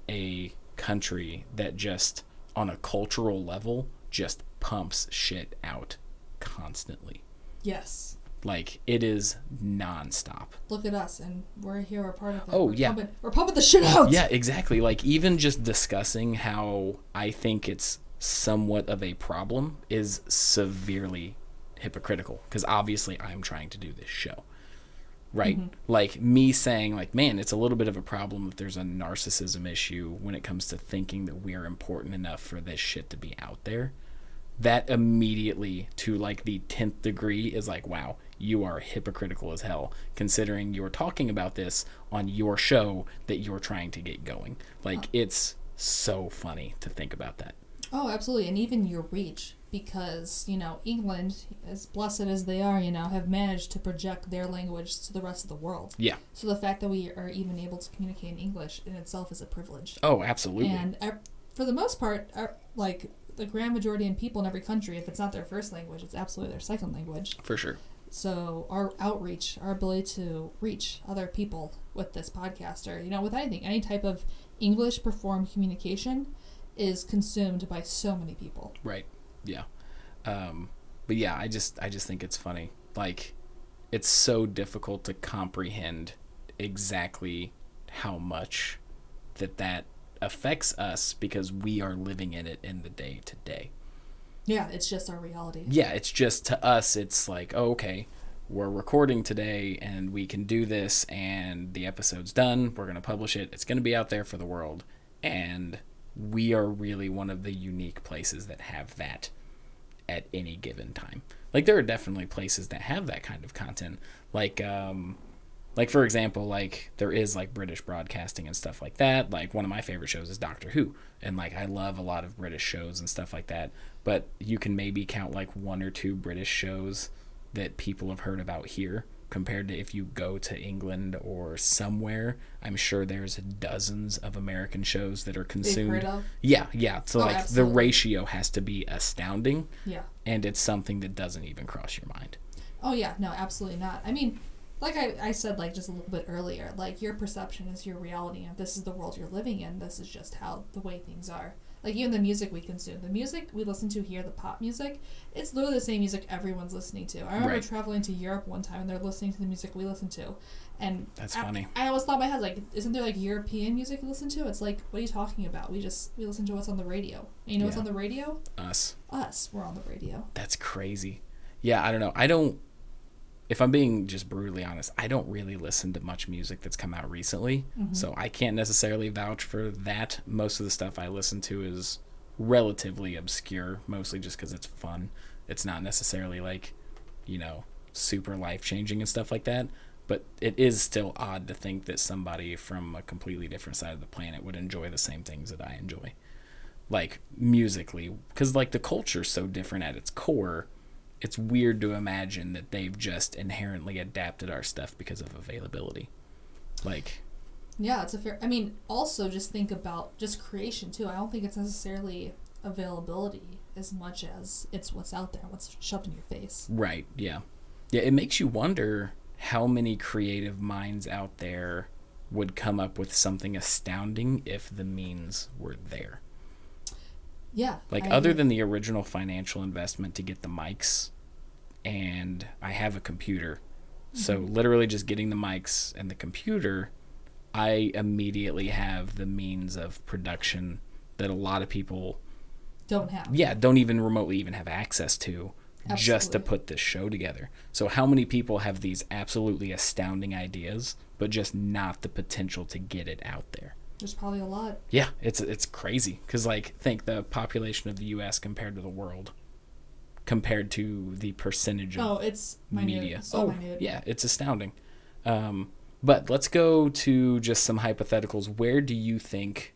a country that just on a cultural level just pumps shit out constantly. Yes. Like, it is nonstop. Look at us, and we're here, we're part of it. Oh, yeah. We're pumping the shit out! Yeah, exactly. Like, even just discussing how I think it's somewhat of a problem is severely hypocritical, because obviously I'm trying to do this show, right? Mm-hmm. Like, me saying, like, man, it's a little bit of a problem if there's a narcissism issue when it comes to thinking that we're important enough for this shit to be out there. That immediately, to like the 10th degree, is like, wow, you are hypocritical as hell, considering you're talking about this on your show that you're trying to get going. Like, it's so funny to think about that. Oh, absolutely. And even your reach, because, you know, England, as blessed as they are, you know, have managed to project their language to the rest of the world. Yeah. So the fact that we are even able to communicate in English in itself is a privilege. Oh, absolutely. And for the most part, like, the grand majority of people in every country, if it's not their first language, it's absolutely their second language. For sure. So our outreach, our ability to reach other people with this podcast, or, you know, with anything, any type of English performed communication is consumed by so many people. Right. Yeah. But yeah, I just think it's funny. Like, it's so difficult to comprehend exactly how much that affects us because we are living in it in the day to day. Yeah, it's just our reality. Yeah, it's just, to us, it's like, oh, okay, we're recording today and we can do this and the episode's done. We're going to publish it. It's going to be out there for the world. And we are really one of the unique places that have that at any given time. Like, there are definitely places that have that kind of content. Like for example, like, there is like British broadcasting and stuff like that. Like, one of my favorite shows is Doctor Who, and like, I love a lot of British shows and stuff like that. But you can maybe count like 1 or 2 British shows that people have heard about here, compared to if you go to England or somewhere. I'm sure there's dozens of American shows that are consumed. They've heard of? Yeah. So like, absolutely. the ratio has to be astounding. Yeah. And it's something that doesn't even cross your mind. Oh, yeah. No, absolutely not. I mean, like I said, like, just a little bit earlier, like, your perception is your reality, and this is the world you're living in. This is just how the way things are. Like, even the music we consume, the music we listen to here, the pop music, it's literally the same music everyone's listening to. I remember traveling to Europe one time, and they're listening to the music we listen to, and that's funny. I always thought in my head, like, isn't there, like, European music you listen to? It's like, what are you talking about? We listen to what's on the radio. And you know what's on the radio? Us. We're on the radio. That's crazy. Yeah, I don't know. If I'm being just brutally honest, I don't really listen to much music that's come out recently, so I can't necessarily vouch for that. Most of the stuff I listen to is relatively obscure, mostly just because it's fun. It's not necessarily like, super life-changing and stuff like that, but it is still odd to think that somebody from a completely different side of the planet would enjoy the same things that I enjoy, like musically, because like the culture's so different at its core. It's weird to imagine that they've just inherently adapted our stuff because of availability. Like, yeah, it's a fair. I mean, also just think about just creation too. I don't think it's necessarily availability as much as it's what's out there, what's shoved in your face. Right. Yeah. Yeah. It makes you wonder how many creative minds out there would come up with something astounding if the means were there. Yeah. Like, other than the original financial investment to get the mics, and I have a computer, so literally just getting the mics and the computer, I immediately have the means of production that a lot of people don't have. Yeah, don't even remotely even have access to. Absolutely. Just to put this show together. So how many people have these absolutely astounding ideas, but just not the potential to get it out there? There's probably a lot. Yeah, it's crazy. Because, like, think the population of the U.S. compared to the world, compared to the percentage of it's media. Minute. Yeah, it's astounding. But let's go to just some hypotheticals. Where do you think,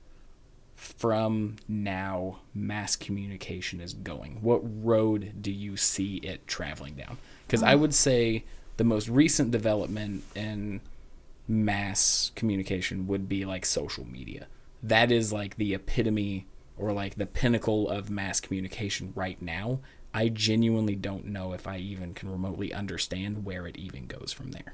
from now, mass communication is going? What road do you see it traveling down? Because I would say the most recent development in mass communication would be like social media. That is like the epitome or like the pinnacle of mass communication right now. I genuinely don't know if I even can remotely understand where it even goes from there.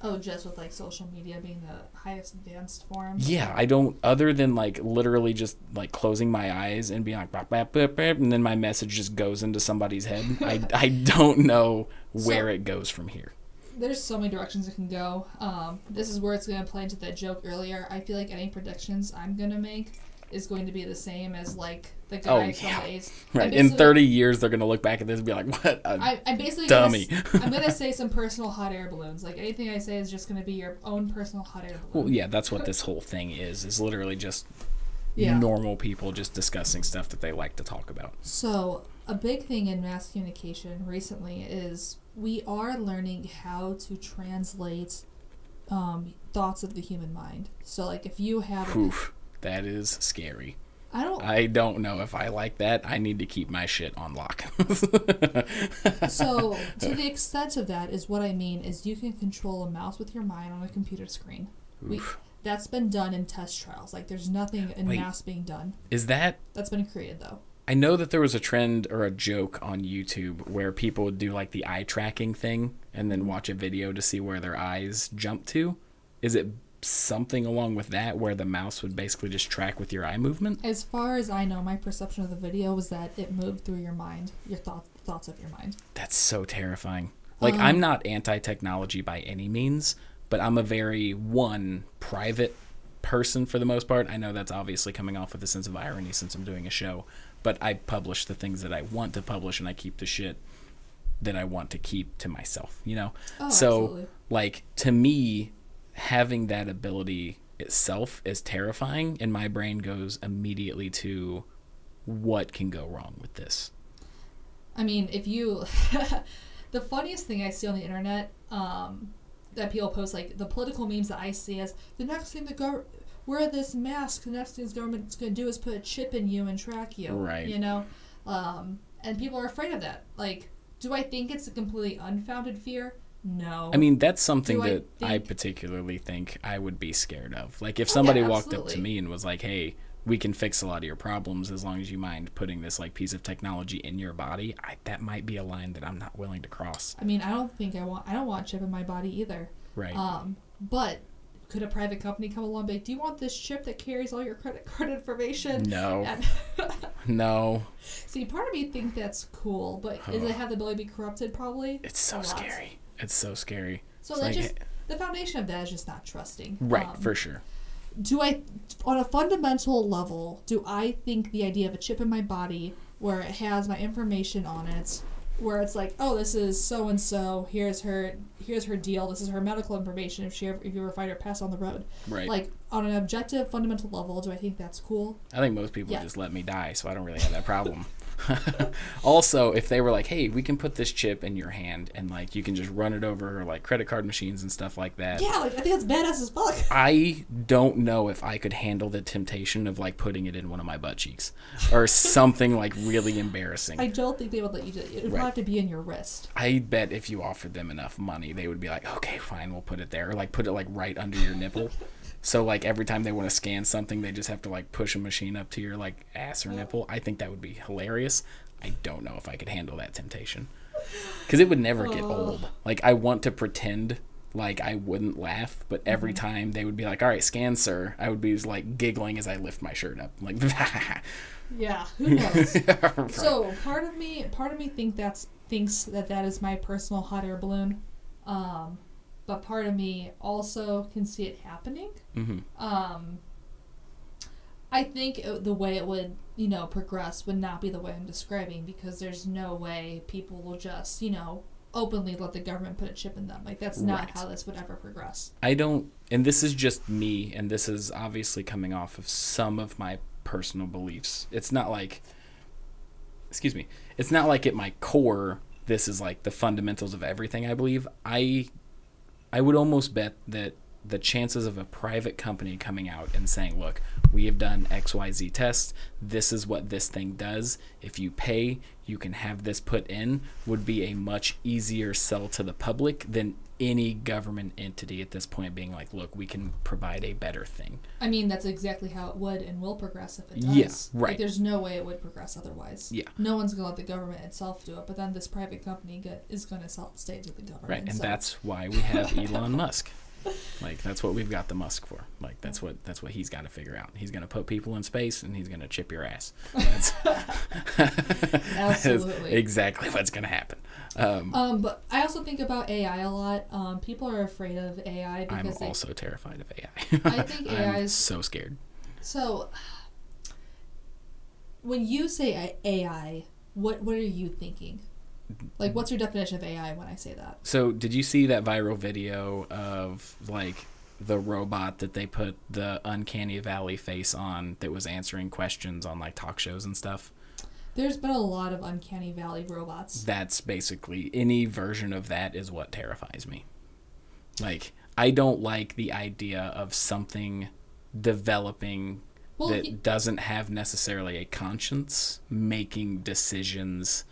Oh, just with like social media being the highest advanced form? Yeah, I don't, other than like literally just like closing my eyes and being like, bop, bop, bop, bop, and then my message just goes into somebody's head. I don't know where it goes from here. There's so many directions it can go. This is where it's going to play into that joke earlier. I feel like any predictions I'm going to make is going to be the same as like the guy from the A's. Right. In 30 years, they're going to look back at this and be like, what a I'm basically dummy. I'm going to say some personal hot air balloons. Like anything I say is just going to be your own personal hot air balloon. Well, yeah, that's what this whole thing is literally just normal people just discussing stuff that they like to talk about. So a big thing in mass communication recently is we are learning how to translate thoughts of the human mind. So like if you have... Oof, that is scary. I don't know if I like that. I need to keep my shit on lock. So, to the extent of that is what I mean is you can control a mouse with your mind on a computer screen. That's been done in test trials. Like, there's nothing in mass being done. That's been created, though. I know that there was a trend or a joke on YouTube where people would do, like, the eye tracking thing and then watch a video to see where their eyes jump to. Is it something along with that where the mouse would basically just track with your eye movement? As far as I know, my perception of the video was that it moved through your mind, your thoughts of your mind. That's so terrifying. Like, I'm not anti-technology by any means, but I'm a very, private person for the most part. I know that's obviously coming off with a sense of irony since I'm doing a show, but I publish the things that I want to publish and I keep the shit that I want to keep to myself, you know? Oh, so, absolutely. like, to me, having that ability itself is terrifying, and my brain goes immediately to what can go wrong with this. I mean, if you... the funniest thing I see on the internet that people post, like, the political memes that I see is, the next thing wear this mask, the next thing the government's going to do is put a chip in you and track you. Right. You know? And people are afraid of that. Like, do I think it's a completely unfounded fear? No. I mean, that's something I particularly think I would be scared of. Like, if somebody walked up to me and was like, hey, we can fix a lot of your problems as long as you mind putting this like piece of technology in your body. That might be a line that I'm not willing to cross. I mean, I don't want a chip in my body either. Right. But could a private company come along and be like, do you want this chip that carries all your credit card information? No. No. See, part of me think that's cool, but does it have the ability to be corrupted? Probably. It's so scary. It's so scary. So that just the foundation of that is just not trusting. Right, for sure. On a fundamental level, do I think the idea of a chip in my body where it has my information on it, where it's like, oh, this is so and so, here's her deal, this is her medical information if you ever find her pass on the road. Right. Like on an objective, fundamental level, do I think that's cool? I think most people just let me die, so I don't really have that problem. Also, if they were like, hey, we can put this chip in your hand and like you can just run it over like credit card machines and stuff like that. Yeah, like I think that's badass as fuck. I don't know if I could handle the temptation of like putting it in one of my butt cheeks or something like really embarrassing. I don't think they would let you do it. It would have to be in your wrist. I bet if you offered them enough money, they would be like, okay, fine, we'll put it there. Or like put it like right under your nipple. So like every time they want to scan something, they just have to like push a machine up to your like ass or nipple. I think that would be hilarious. I don't know if I could handle that temptation because it would never get old. Like I want to pretend like I wouldn't laugh, but every time they would be like, all right, scan, sir, I would be just like giggling as I lift my shirt up. Like, yeah, who knows? Right. So part of me thinks that is my personal hot air balloon. But part of me also can see it happening. Mm-hmm. I think the way it would, progress would not be the way I'm describing because there's no way people will just, openly let the government put a chip in them. Like, that's not how this would ever progress. I don't, and this is just me, and this is obviously coming off of some of my personal beliefs. It's not like, it's not like at my core, this is like the fundamentals of everything I believe. I would almost bet that the chances of a private company coming out and saying, look, we have done XYZ tests, this is what this thing does, if you pay, you can have this put in, would be a much easier sell to the public than any government entity at this point being like, look, we can provide a better thing. I mean, that's exactly how it would and will progress if it does. Yeah, right. Like, there's no way it would progress otherwise. Yeah. No one's going to let the government itself do it, but then this private company is going to stay to the government. Right, and that's why we have Elon Musk. Like, that's what we've got the Musk for. Like, that's what he's got to figure out. He's going to put people in space, and he's going to chip your ass. That's Absolutely. exactly what's going to happen. But I also think about AI a lot. People are afraid of AI because I'm also terrified of AI. I think AI I'm is so scared. So, when you say AI, what are you thinking? Like, what's your definition of AI when I say that? So, did you see that viral video of, like, the robot that they put the Uncanny Valley face on that was answering questions on, like, talk shows and stuff? There's been a lot of Uncanny Valley robots. That's basically, any version of that is what terrifies me. Like, I don't like the idea of something developing that doesn't have necessarily a conscience making decisions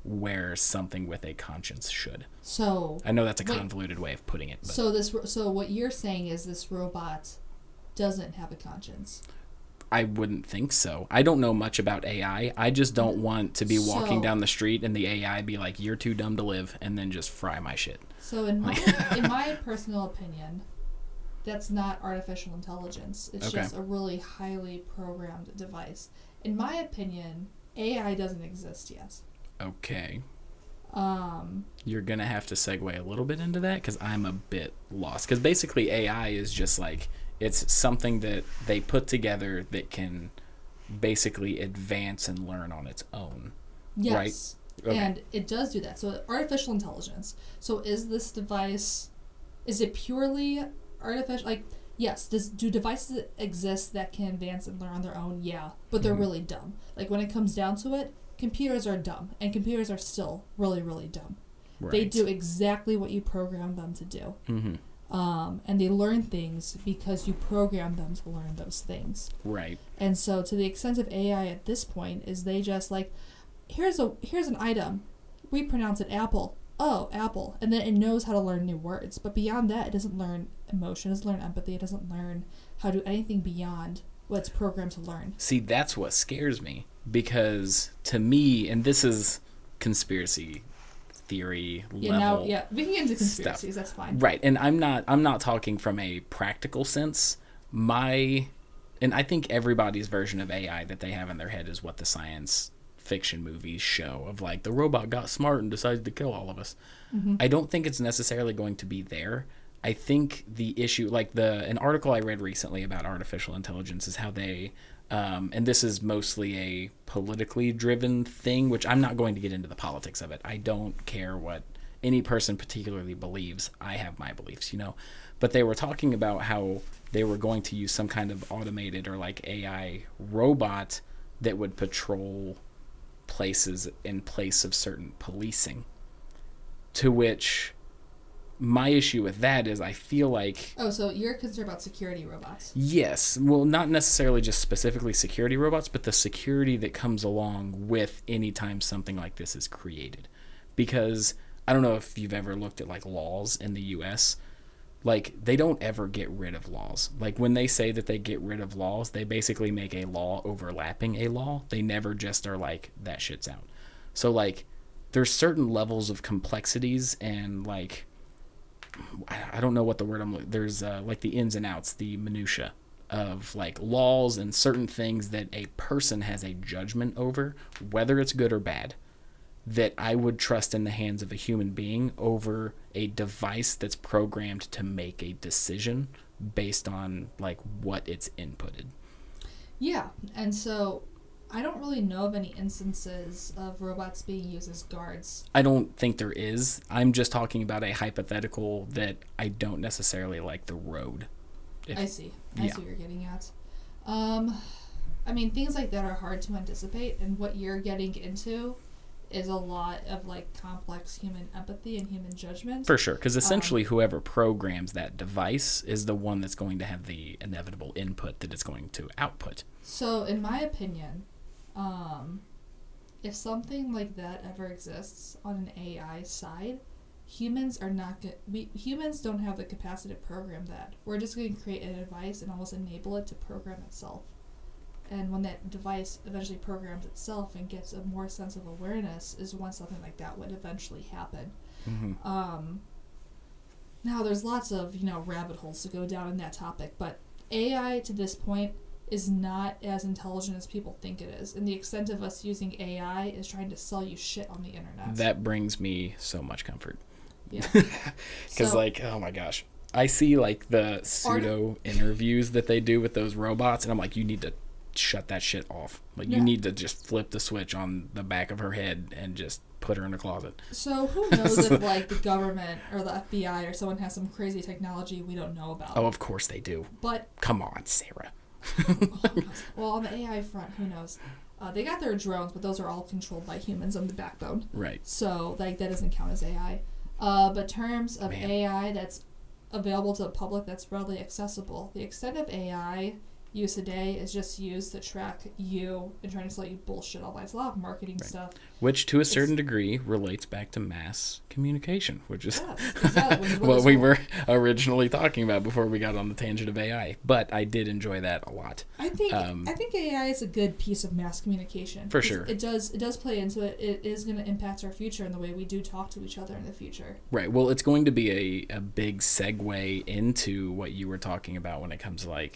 where something with a conscience should. So I know that's a convoluted way of putting it. But. So what you're saying is this robot doesn't have a conscience. I wouldn't think so. I don't know much about AI. I just don't want to be walking down the street and the AI be like, "You're too dumb to live," and then just fry my shit. So in my personal opinion, that's not artificial intelligence. It's just a really highly programmed device. In my opinion, AI doesn't exist yet. Okay. You're going to have to segue a little bit into that because I'm a bit lost. Because basically AI is just like, it's something that they put together that can basically advance and learn on its own. Yes. Right? Okay. And it does do that. So artificial intelligence. So is this device, is it purely artificial? Like, yes, do devices exist that can advance and learn on their own? Yeah. But they're really dumb. Like, when it comes down to it, computers are dumb, and computers are still really, really dumb. Right. They do exactly what you program them to do. Mm-hmm. And they learn things because you program them to learn those things. Right. And so to the extent of AI at this point is they just like, here's an item. We pronounce it apple. Oh, apple. And then it knows how to learn new words. But beyond that, it doesn't learn emotion, it doesn't learn empathy, it doesn't learn how to do anything beyond what it's programmed to learn. See, that's what scares me, because to me, and this is conspiracy theory level. We can get into conspiracies. Stuff. That's fine. Right, and I'm not talking from a practical sense. And I think everybody's version of AI that they have in their head is what the science fiction movies show, of like the robot got smart and decided to kill all of us. Mm-hmm. I don't think it's necessarily going to be there. I think the issue, like an article I read recently about artificial intelligence, is how they, and this is mostly a politically driven thing, which I'm not going to get into the politics of it. I don't care what any person particularly believes. I have my beliefs, But they were talking about how they were going to use some kind of automated or like AI robot that would patrol places in place of certain policing. To which my issue with that is I feel like... Oh, so you're concerned about security robots? Yes. Well, not necessarily just specifically security robots, but the security that comes along with any time something like this is created. Because I don't know if you've ever looked at like laws in the U.S., like, they don't ever get rid of laws. Like, when they say that they get rid of laws, they basically make a law overlapping a law. They never just are like, that shit's out. So, like, there's certain levels of complexities and, like, I don't know what the word there's, like, the ins and outs, the minutia of, like, laws and certain things that a person has a judgment over, whether it's good or bad, that I would trust in the hands of a human being over a device that's programmed to make a decision based on like what it's inputted. Yeah, and so I don't really know of any instances of robots being used as guards. I don't think there is. I'm just talking about a hypothetical that I don't necessarily like the road. I see. I see what you're getting at. I mean, things like that are hard to anticipate, and what you're getting into is a lot of like complex human empathy and human judgment. For sure, because essentially whoever programs that device is the one that's going to have the inevitable input that it's going to output. So in my opinion, if something like that ever exists on an AI side, humans are not good. Humans don't have the capacity to program that. We're just going to create a device and almost enable it to program itself. And when that device eventually programs itself and gets a more sense of awareness is when something like that would eventually happen. Mm-hmm. Now, there's lots of, rabbit holes to go down in that topic, but AI to this point is not as intelligent as people think it is. And the extent of us using AI is trying to sell you shit on the internet. That brings me so much comfort. Yeah. Because, oh my gosh. I see, the pseudo interviews that they do with those robots, and I'm like, you need to shut that shit off. You need to just flip the switch on the back of her head and just put her in a closet. So who knows if the government or the FBI or someone has some crazy technology we don't know about. Oh, of course they do. But come on, Sarah. Well, on the AI front, who knows? They got their drones, but those are all controlled by humans on the backbone. Right. So that doesn't count as AI. But terms of AI that's available to the public, that's readily accessible. The extent of AI use today is just used to track you and trying to sell you bullshit online. It's a lot of marketing stuff. Which, to a certain degree, relates back to mass communication, which is exactly. what we were originally talking about before we got on the tangent of AI. But I did enjoy that a lot. I think AI is a good piece of mass communication. For sure. It does play into it. It is going to impact our future and the way we do talk to each other in the future. Right. Well, it's going to be a big segue into what you were talking about when it comes to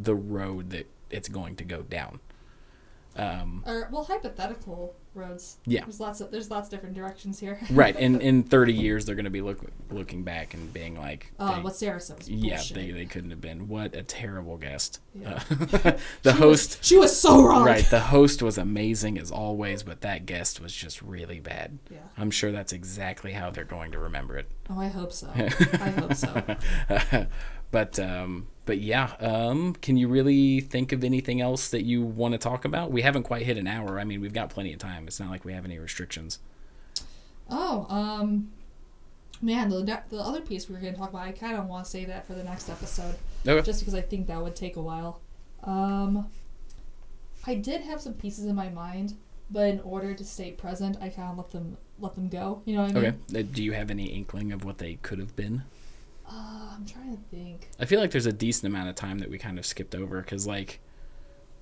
the road that it's going to go down. Hypothetical roads. Yeah. There's lots of different directions here. Right. And in 30 years, they're going to be looking back and being like... what Sarah said was bullshit. Yeah, they couldn't have been. What a terrible guest. Yeah. Host... She was so wrong. Right. The host was amazing as always, but that guest was just really bad. Yeah. I'm sure that's exactly how they're going to remember it. Oh, I hope so. I hope so. But yeah, can you really think of anything else that you want to talk about? We haven't quite hit an hour. I mean, we've got plenty of time. It's not like we have any restrictions. Oh, man, the other piece we were going to talk about, I kind of want to save that for the next episode. Okay. Just because I think that would take a while. I did have some pieces in my mind, but in order to stay present, I kind of let them go. You know what I mean? Okay. Do you have any inkling of what they could have been? I'm trying to think. I feel like there's a decent amount of time that we kind of skipped over because, like,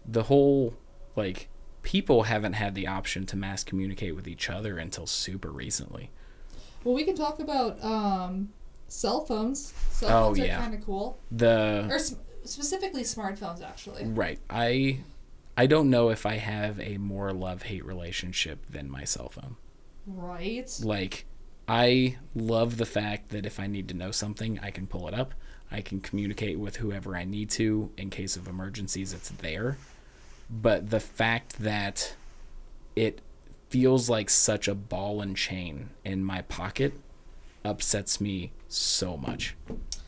the whole, like, people haven't had the option to mass communicate with each other until super recently. Well, we can talk about cell phones. Cell phones are kind of cool. Or specifically smartphones, actually. Right. I don't know if I have a more love-hate relationship than my cell phone. Right. Like, I love the fact that if I need to know something, I can pull it up. I can communicate with whoever I need to. In case of emergencies, it's there. But the fact that it feels like such a ball and chain in my pocket upsets me so much.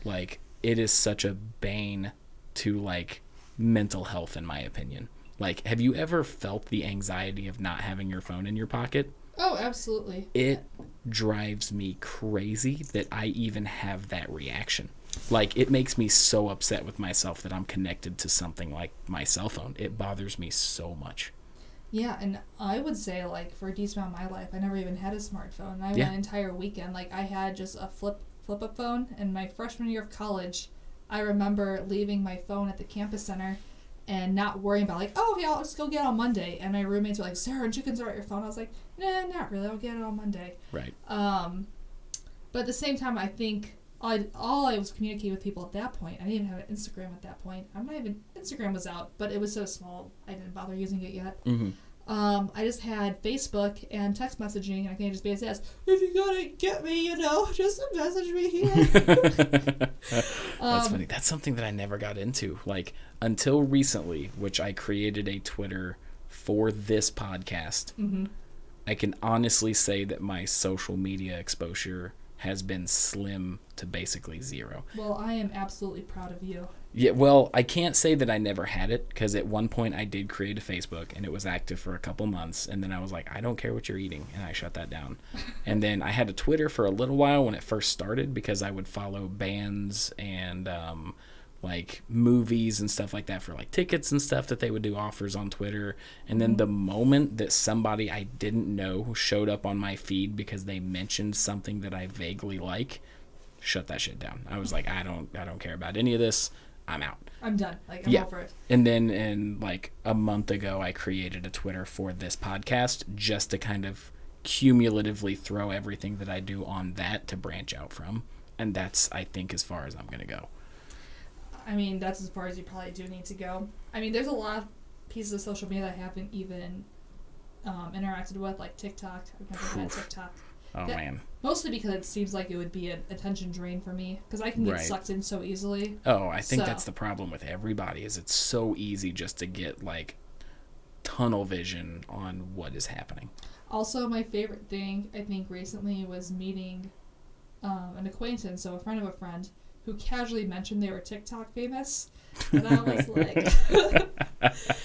Like, it is such a bane to, like, mental health, in my opinion. Like, have you ever felt the anxiety of not having your phone in your pocket? Oh, absolutely. It drives me crazy that I even have that reaction. Like, it makes me so upset with myself that I'm connected to something like my cell phone. It bothers me so much. Yeah, and I would say, like, for a decent amount of my life, I never even had a smartphone. I went an entire weekend. Like, I had just a flip-up phone. And my freshman year of college, I remember leaving my phone at the campus center and not worrying about, like, oh, yeah, I'll just go get it on Monday. And my roommates were like, Sarah, aren't you concerned about your phone? I was like, nah, not really. I'll get it on Monday. Right. But at the same time, I think all I was communicating with people at that point. I didn't even have an Instagram at that point. Instagram was out, but it was so small, I didn't bother using it yet. Mm-hmm. I just had Facebook and text messaging, and I can just basically ask, if you're gonna get me, just message me here. That's funny. That's something that I never got into. Like, until recently, which I created a Twitter for this podcast, mm-hmm. I can honestly say that my social media exposure has been slim to basically zero. Well, I am absolutely proud of you. Yeah, well, I can't say that I never had it, because at one point I did create a Facebook, and it was active for a couple months, and then I was like, I don't care what you're eating, and I shut that down. And then I had a Twitter for a little while when it first started, because I would follow bands and like movies and stuff like that for like tickets and stuff that they would do offers on Twitter. And then the moment that somebody I didn't know showed up on my feed because they mentioned something that I vaguely like, shut that shit down. I was like, I don't care about any of this. I'm out. I'm done. Like, I'm over it. And then in like a month ago, I created a Twitter for this podcast just to kind of cumulatively throw everything that I do on that to branch out from. And that's, I think, as far as I'm going to go. I mean, that's as far as you probably do need to go. I mean, there's a lot of pieces of social media that I haven't even interacted with, like TikTok. I've never had TikTok. Oh, man. Mostly because it seems like it would be an attention drain for me, because I can get sucked in so easily. Oh, I think that's the problem with everybody, is it's so easy just to get, like, tunnel vision on what is happening. Also, my favorite thing, I think, recently was meeting an acquaintance, so a friend of a friend, who casually mentioned they were TikTok famous. And I was like...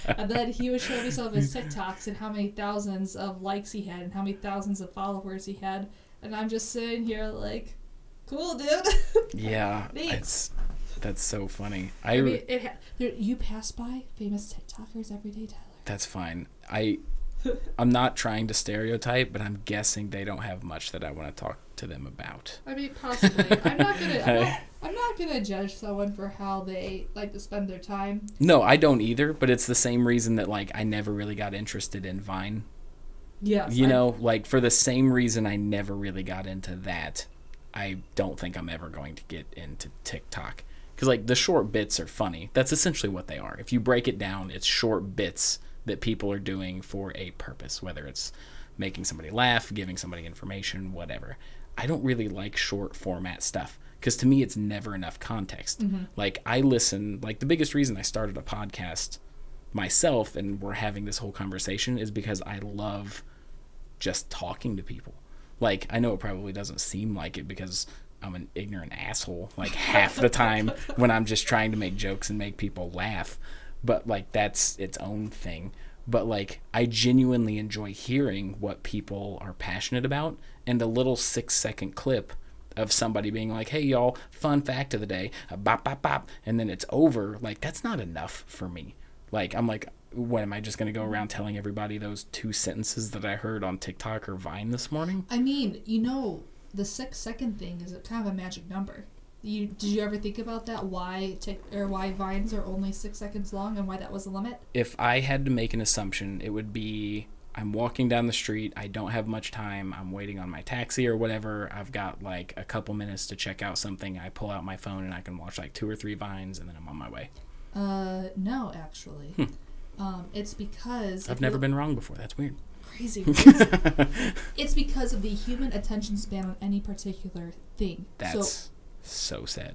And then he would show me some of his TikToks and how many thousands of likes he had and how many thousands of followers he had. And I'm just sitting here like, cool, dude. Yeah. Thanks. That's so funny. I mean, you pass by famous TikTokers every day, Tyler. That's fine. I'm not trying to stereotype, but I'm guessing they don't have much that I want to talk to them about. I mean, possibly. I'm not gonna judge someone for how they like to spend their time. No, I don't either, but it's the same reason that, like, I never really got interested in Vine. Yes. You know, like, for the same reason I never really got into that, I don't think I'm ever going to get into TikTok. Because, like, the short bits are funny. That's essentially what they are. If you break it down, it's short bits that people are doing for a purpose, whether it's making somebody laugh, giving somebody information, whatever. I don't really like short format stuff, because to me it's never enough context. Mm-hmm. Like, I listen, like, the biggest reason I started a podcast myself and we're having this whole conversation is because I love just talking to people. Like, I know it probably doesn't seem like it because I'm an ignorant asshole like half the time when I'm just trying to make jokes and make people laugh, but like, that's its own thing. But like, I genuinely enjoy hearing what people are passionate about, and a little 6-second clip of somebody being like, hey y'all, fun fact of the day, bop bop bop, and then it's over. Like, that's not enough for me. Like, I'm like, what, am I just going to go around telling everybody those 2 sentences that I heard on TikTok or Vine this morning? I mean, the 6-second thing is kind of a magic number. Did you ever think about that? Why why Vines are only 6 seconds long and why that was the limit? If I had to make an assumption, it would be I'm walking down the street. I don't have much time. I'm waiting on my taxi or whatever. I've got like a couple minutes to check out something. I pull out my phone and I can watch like 2 or 3 Vines and then I'm on my way. No, actually. It's because... I've never been wrong before. That's weird. Crazy. Right? It's because of the human attention span on any particular thing. That's so sad.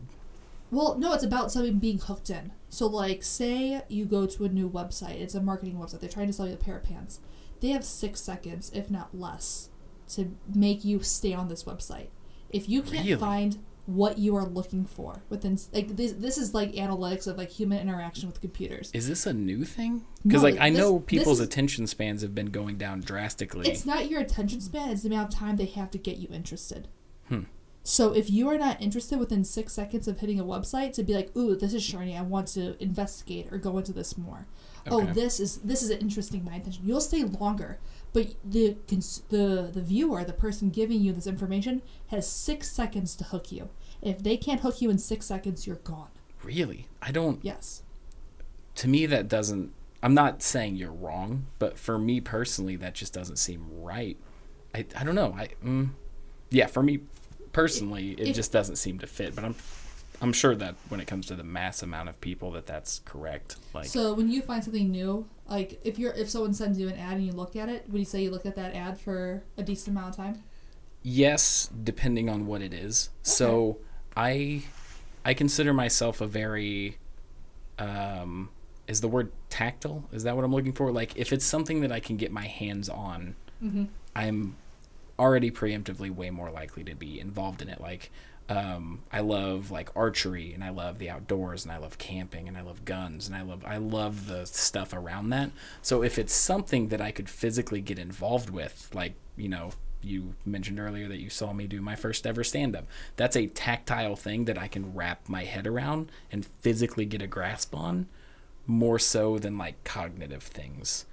Well, no, it's about something being hooked in. So, like, say you go to a new website. It's a marketing website. They're trying to sell you a pair of pants. They have 6 seconds, if not less, to make you stay on this website. If you can't find what you are looking for within, like, this is like analytics of like human interaction with computers. Is this a new thing? Because I know people's attention spans have been going down drastically. It's not your attention span; it's the amount of time they have to get you interested. So if you are not interested within 6 seconds of hitting a website, to be like, "Ooh, this is shiny. I want to investigate or go into this more." Okay. Oh, this is interesting. My attention. You'll stay longer, but the viewer, the person giving you this information, has 6 seconds to hook you. If they can't hook you in 6 seconds, you're gone. Really? I don't. Yes. To me, that doesn't. I'm not saying you're wrong, but for me personally, that just doesn't seem right. I don't know. Yeah, for me personally, it just doesn't seem to fit. But I'm sure that when it comes to the mass amount of people, that's correct. Like, so when you find something new, like if someone sends you an ad and you look at it, would you say you look at that ad for a decent amount of time? Yes, depending on what it is. Okay. So I consider myself a very is the word tactile? Is that what I'm looking for? Like, if it's something that I can get my hands on, I'm already preemptively way more likely to be involved in it. Like, I love like archery, and I love the outdoors, and I love camping, and I love guns, and I love the stuff around that. So if it's something that I could physically get involved with, like, you know, you mentioned earlier that you saw me do my first ever stand-up. That's a tactile thing that I can wrap my head around and physically get a grasp on, more so than like cognitive things.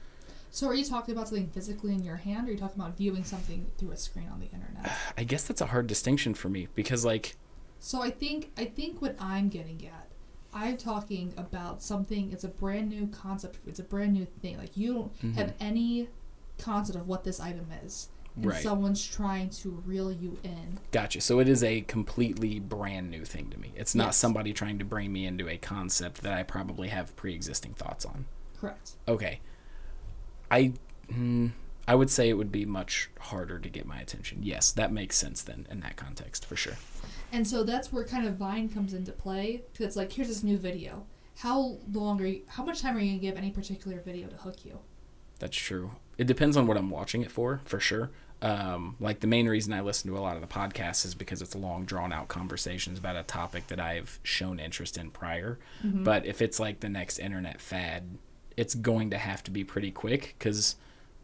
So are you talking about something physically in your hand, or are you talking about viewing something through a screen on the internet? I guess that's a hard distinction for me, because like... So I think what I'm getting at, I'm talking about something, it's a brand new concept, it's a brand new thing. Like, you don't have any concept of what this item is. And someone's trying to reel you in. Gotcha. So it is a completely brand new thing to me. It's not somebody trying to bring me into a concept that I probably have pre-existing thoughts on. Correct. Okay. I would say it would be much harder to get my attention. Yes, that makes sense then in that context, for sure. And so that's where kind of Vine comes into play, because it's like, here's this new video. How much time are you going to give any particular video to hook you? That's true. It depends on what I'm watching it for sure. Like, the main reason I listen to a lot of the podcasts is because it's long, drawn-out conversations about a topic that I've shown interest in prior. But if it's like the next internet fad, it's going to have to be pretty quick, because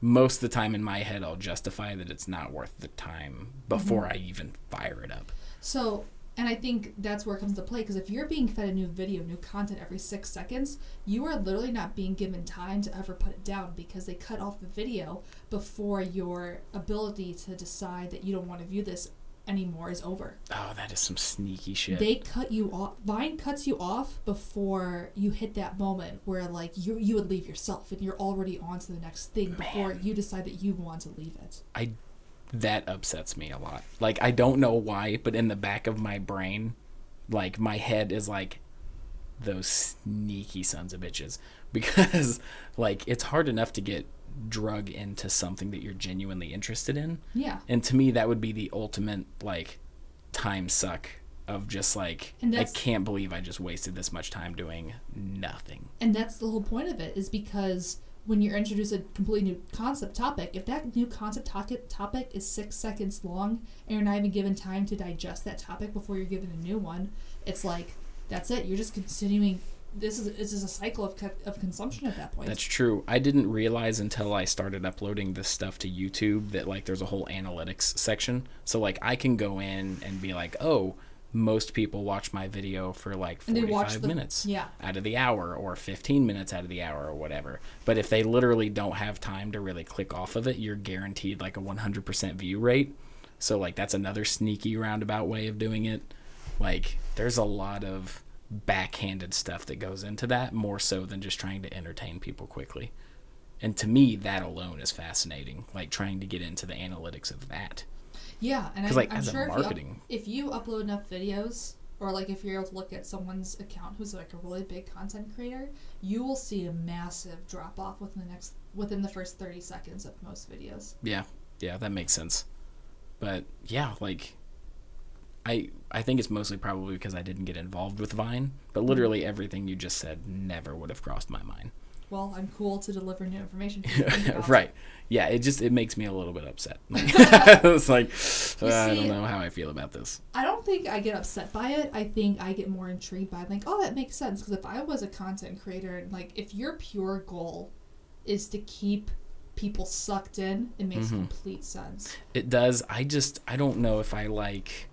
most of the time in my head I'll justify that it's not worth the time before I even fire it up. So, and I think that's where it comes into play, because if you're being fed a new video, new content every 6 seconds, you are literally not being given time to ever put it down, because they cut off the video before your ability to decide that you don't want to view this anymore is over. Oh, that is some sneaky shit. They cut you off. Vine cuts you off before you hit that moment where, like, you would leave yourself and you're already on to the next thing before you decide that you want to leave it. That upsets me a lot. Like, I don't know why, but in the back of my brain, like, my head is like, those sneaky sons of bitches. Because, like, it's hard enough to get drug into something that you're genuinely interested in. Yeah. And to me, that would be the ultimate, like, time suck of just, like, I can't believe I just wasted this much time doing nothing. And that's the whole point of it, is because when you're introduced a completely new concept topic, if that new concept topic is 6 seconds long and you're not even given time to digest that topic before you're given a new one, it's like, that's it. You're just continuing. This is a cycle of consumption at that point. That's true. I didn't realize until I started uploading this stuff to YouTube that, like, there's a whole analytics section. So, like, I can go in and be like, oh, most people watch my video for like 45 minutes out of the hour, or 15 minutes out of the hour, or whatever. But if they literally don't have time to really click off of it, you're guaranteed like a 100% view rate. So, like, that's another sneaky roundabout way of doing it. Like, there's a lot of backhanded stuff that goes into that, more so than just trying to entertain people quickly. And to me, that alone is fascinating, like trying to get into the analytics of that. Yeah, and Because, like, I'm as sure a marketing... if you upload enough videos, or like if you're able to look at someone's account who's like a really big content creator, you will see a massive drop off within the first 30 seconds of most videos. Yeah, that makes sense. But yeah, like, I think it's mostly probably because I didn't get involved with Vine, but literally everything you just said never would have crossed my mind. Well, I'm cool to deliver new information. To right. Yeah, it makes me a little bit upset. It's like, I don't know how I feel about this. I don't think I get upset by it. I think I get more intrigued by it. Like, oh, that makes sense. Because if I was a content creator, and like, if your pure goal is to keep people sucked in, it makes complete sense. It does. I don't know if I like...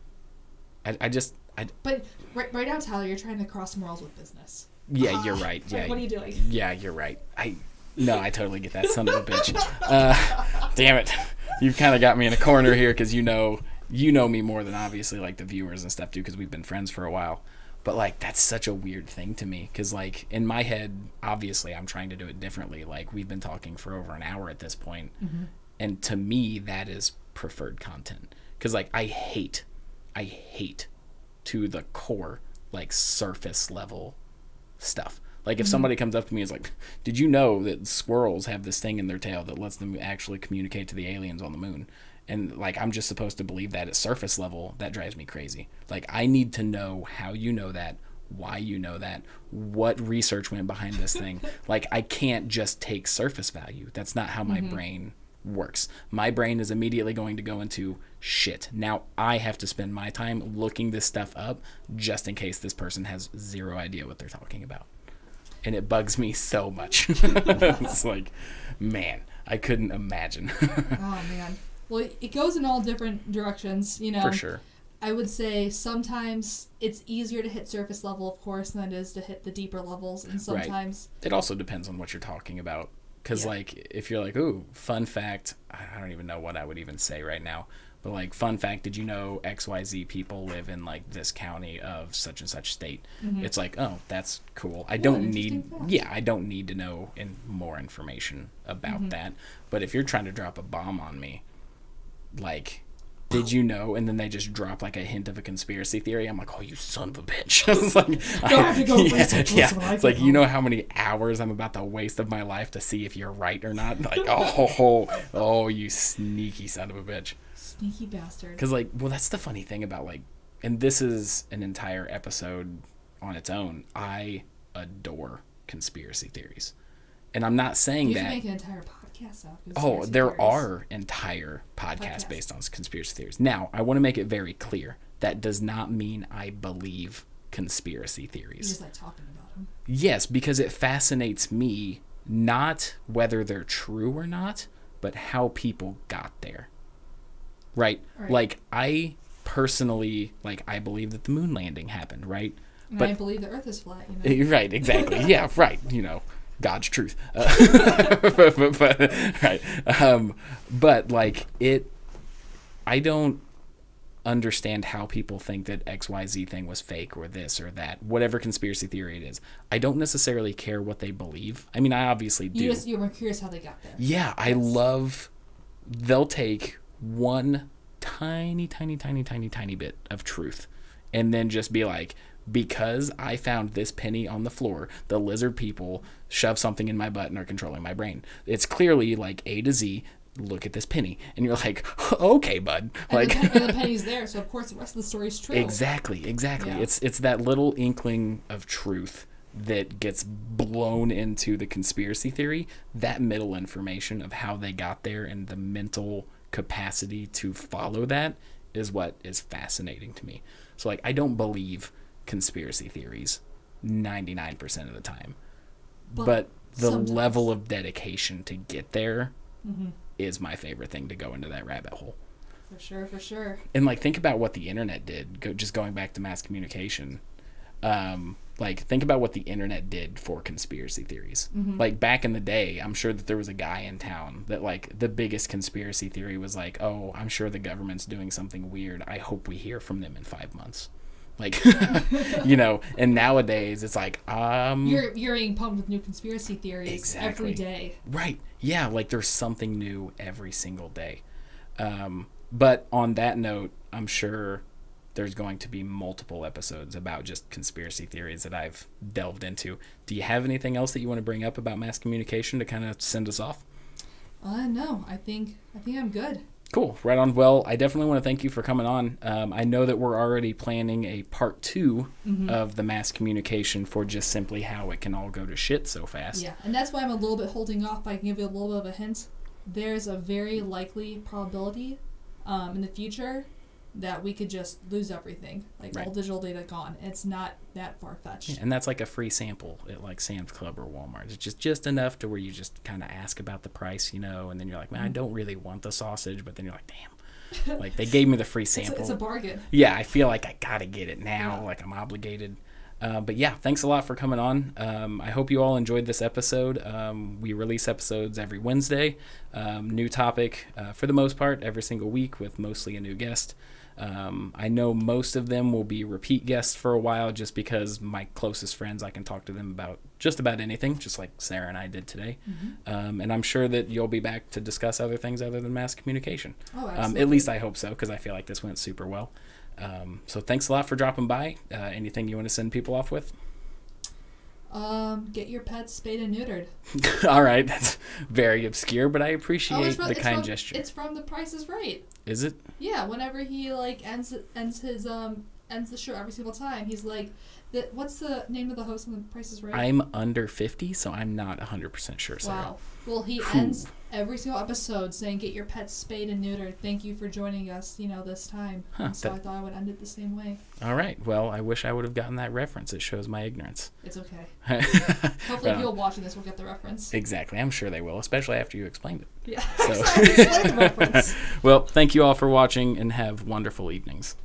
But right now, Tyler, you're trying to cross morals with business. Yeah, you're right. Yeah. What are you doing? Yeah, you're right. I totally get that, son of a bitch. Damn it. You've kind of got me in a corner here because you know me more than obviously like the viewers and stuff do because we've been friends for a while. But like that's such a weird thing to me because like in my head, obviously I'm trying to do it differently. Like we've been talking for over an hour at this point, and to me that is preferred content because like I hate to the core like surface level stuff. Like if somebody comes up to me and is like, did you know that squirrels have this thing in their tail that lets them actually communicate to the aliens on the moon? And like I'm just supposed to believe that at surface level. That drives me crazy. Like I need to know how you know that, why you know that, what research went behind this thing. Like I can't just take surface value. That's not how my brain works. My brain is immediately going to go into shit. Now I have to spend my time looking this stuff up just in case this person has zero idea what they're talking about. And it bugs me so much. It's like, man, I couldn't imagine. Oh man. Well, it goes in all different directions, you know. For sure. I would say sometimes it's easier to hit surface level, of course, than it is to hit the deeper levels, and sometimes it also depends on what you're talking about. Because, like, if you're like, ooh, fun fact, I don't even know what I would even say right now. But, like, fun fact, did you know XYZ people live in, like, this county of such and such state? It's like, oh, that's cool. I don't need to know more information about that. But if you're trying to drop a bomb on me, like... Did you know? And then they just drop like a hint of a conspiracy theory. I'm like, oh, you son of a bitch. It's like, It's like, you know how many hours I'm about to waste of my life to see if you're right or not? Like, oh, you sneaky son of a bitch. Sneaky bastard. Because like, well, that's the funny thing about like, and this is an entire episode on its own. I adore conspiracy theories. And I'm not saying you that... You should make an entire podcast out of Oh, there are entire podcasts based on conspiracy theories. Now, I want to make it very clear. That does not mean I believe conspiracy theories. You just like talking about them. Yes, because it fascinates me, not whether they're true or not, but how people got there. Right? Like, I personally, like, I believe that the moon landing happened, right? And I believe the earth is flat, you know? Right, exactly. Yeah, right, you know. God's truth. But like I don't understand how people think that XYZ thing was fake or this or that, whatever conspiracy theory it is. I don't necessarily care what they believe. I mean, I obviously do. You were curious how they got there. Yeah, I love, they'll take one tiny bit of truth and then just be like, because I found this penny on the floor, the lizard people shove something in my butt and are controlling my brain. It's clearly like A to Z. Look at this penny, and you're like, okay, bud. Like, and the penny's there, so of course the rest of the story's true. Exactly. Yeah. It's that little inkling of truth that gets blown into the conspiracy theory. That middle information of how they got there and the mental capacity to follow that is what is fascinating to me. So like, I don't believe conspiracy theories 99% of the time, but the level of dedication to get there is my favorite thing to go into that rabbit hole. For sure. And like, think about what the internet did, just going back to mass communication. Like, think about what the internet did for conspiracy theories. Like, back in the day, I'm sure that there was a guy in town that, like, the biggest conspiracy theory was like, oh, I'm sure the government's doing something weird. I hope we hear from them in 5 months. Like, and nowadays it's like, you're being pumped with new conspiracy theories every day. Right. Yeah, like there's something new every single day. But on that note, I'm sure there's going to be multiple episodes about just conspiracy theories that I've delved into. Do you have anything else that you want to bring up about mass communication to kind of send us off? No, I think I'm good. Cool. Right on. Well, I definitely want to thank you for coming on. I know that we're already planning a part 2 of the mass communication for just simply how it can all go to shit so fast. Yeah, and that's why I'm a little bit holding off, but I can give you a little bit of a hint. There's a very likely probability in the future that we could just lose everything, like all digital data gone. It's not that far-fetched. Yeah, and that's like a free sample at like Sam's Club or Walmart. It's just enough to where you just kind of ask about the price, and then you're like, man, I don't really want the sausage, but then you're like, damn, like they gave me the free sample. It's a bargain. Yeah, I feel like I gotta get it now, like I'm obligated. But yeah, thanks a lot for coming on. I hope you all enjoyed this episode. We release episodes every Wednesday. New topic for the most part every single week with mostly a new guest. I know most of them will be repeat guests for a while just because my closest friends, I can talk to them about just about anything, just like Sarah and I did today. And I'm sure that you'll be back to discuss other things other than mass communication. Oh, absolutely. At least I hope so, because I feel like this went super well. So thanks a lot for dropping by. Anything you want to send people off with? Get your pets spayed and neutered. All right, that's very obscure, but I appreciate the kind gesture. It's from The Price is Right. Is it? Yeah, whenever he ends the show every single time, he's like, what's the name of the host on The Price is Right? I'm under 50, so I'm not 100% sure, Sarah. Wow. Well, he ends every single episode saying, "Get your pets spayed and neutered. Thank you for joining us, this time." And so I thought I would end it the same way. All right. Well, I wish I would have gotten that reference. It shows my ignorance. It's okay. Hopefully people watching this will get the reference. Exactly. I'm sure they will, especially after you explained it. Yeah. So. Explain the reference. Well, thank you all for watching and have wonderful evenings.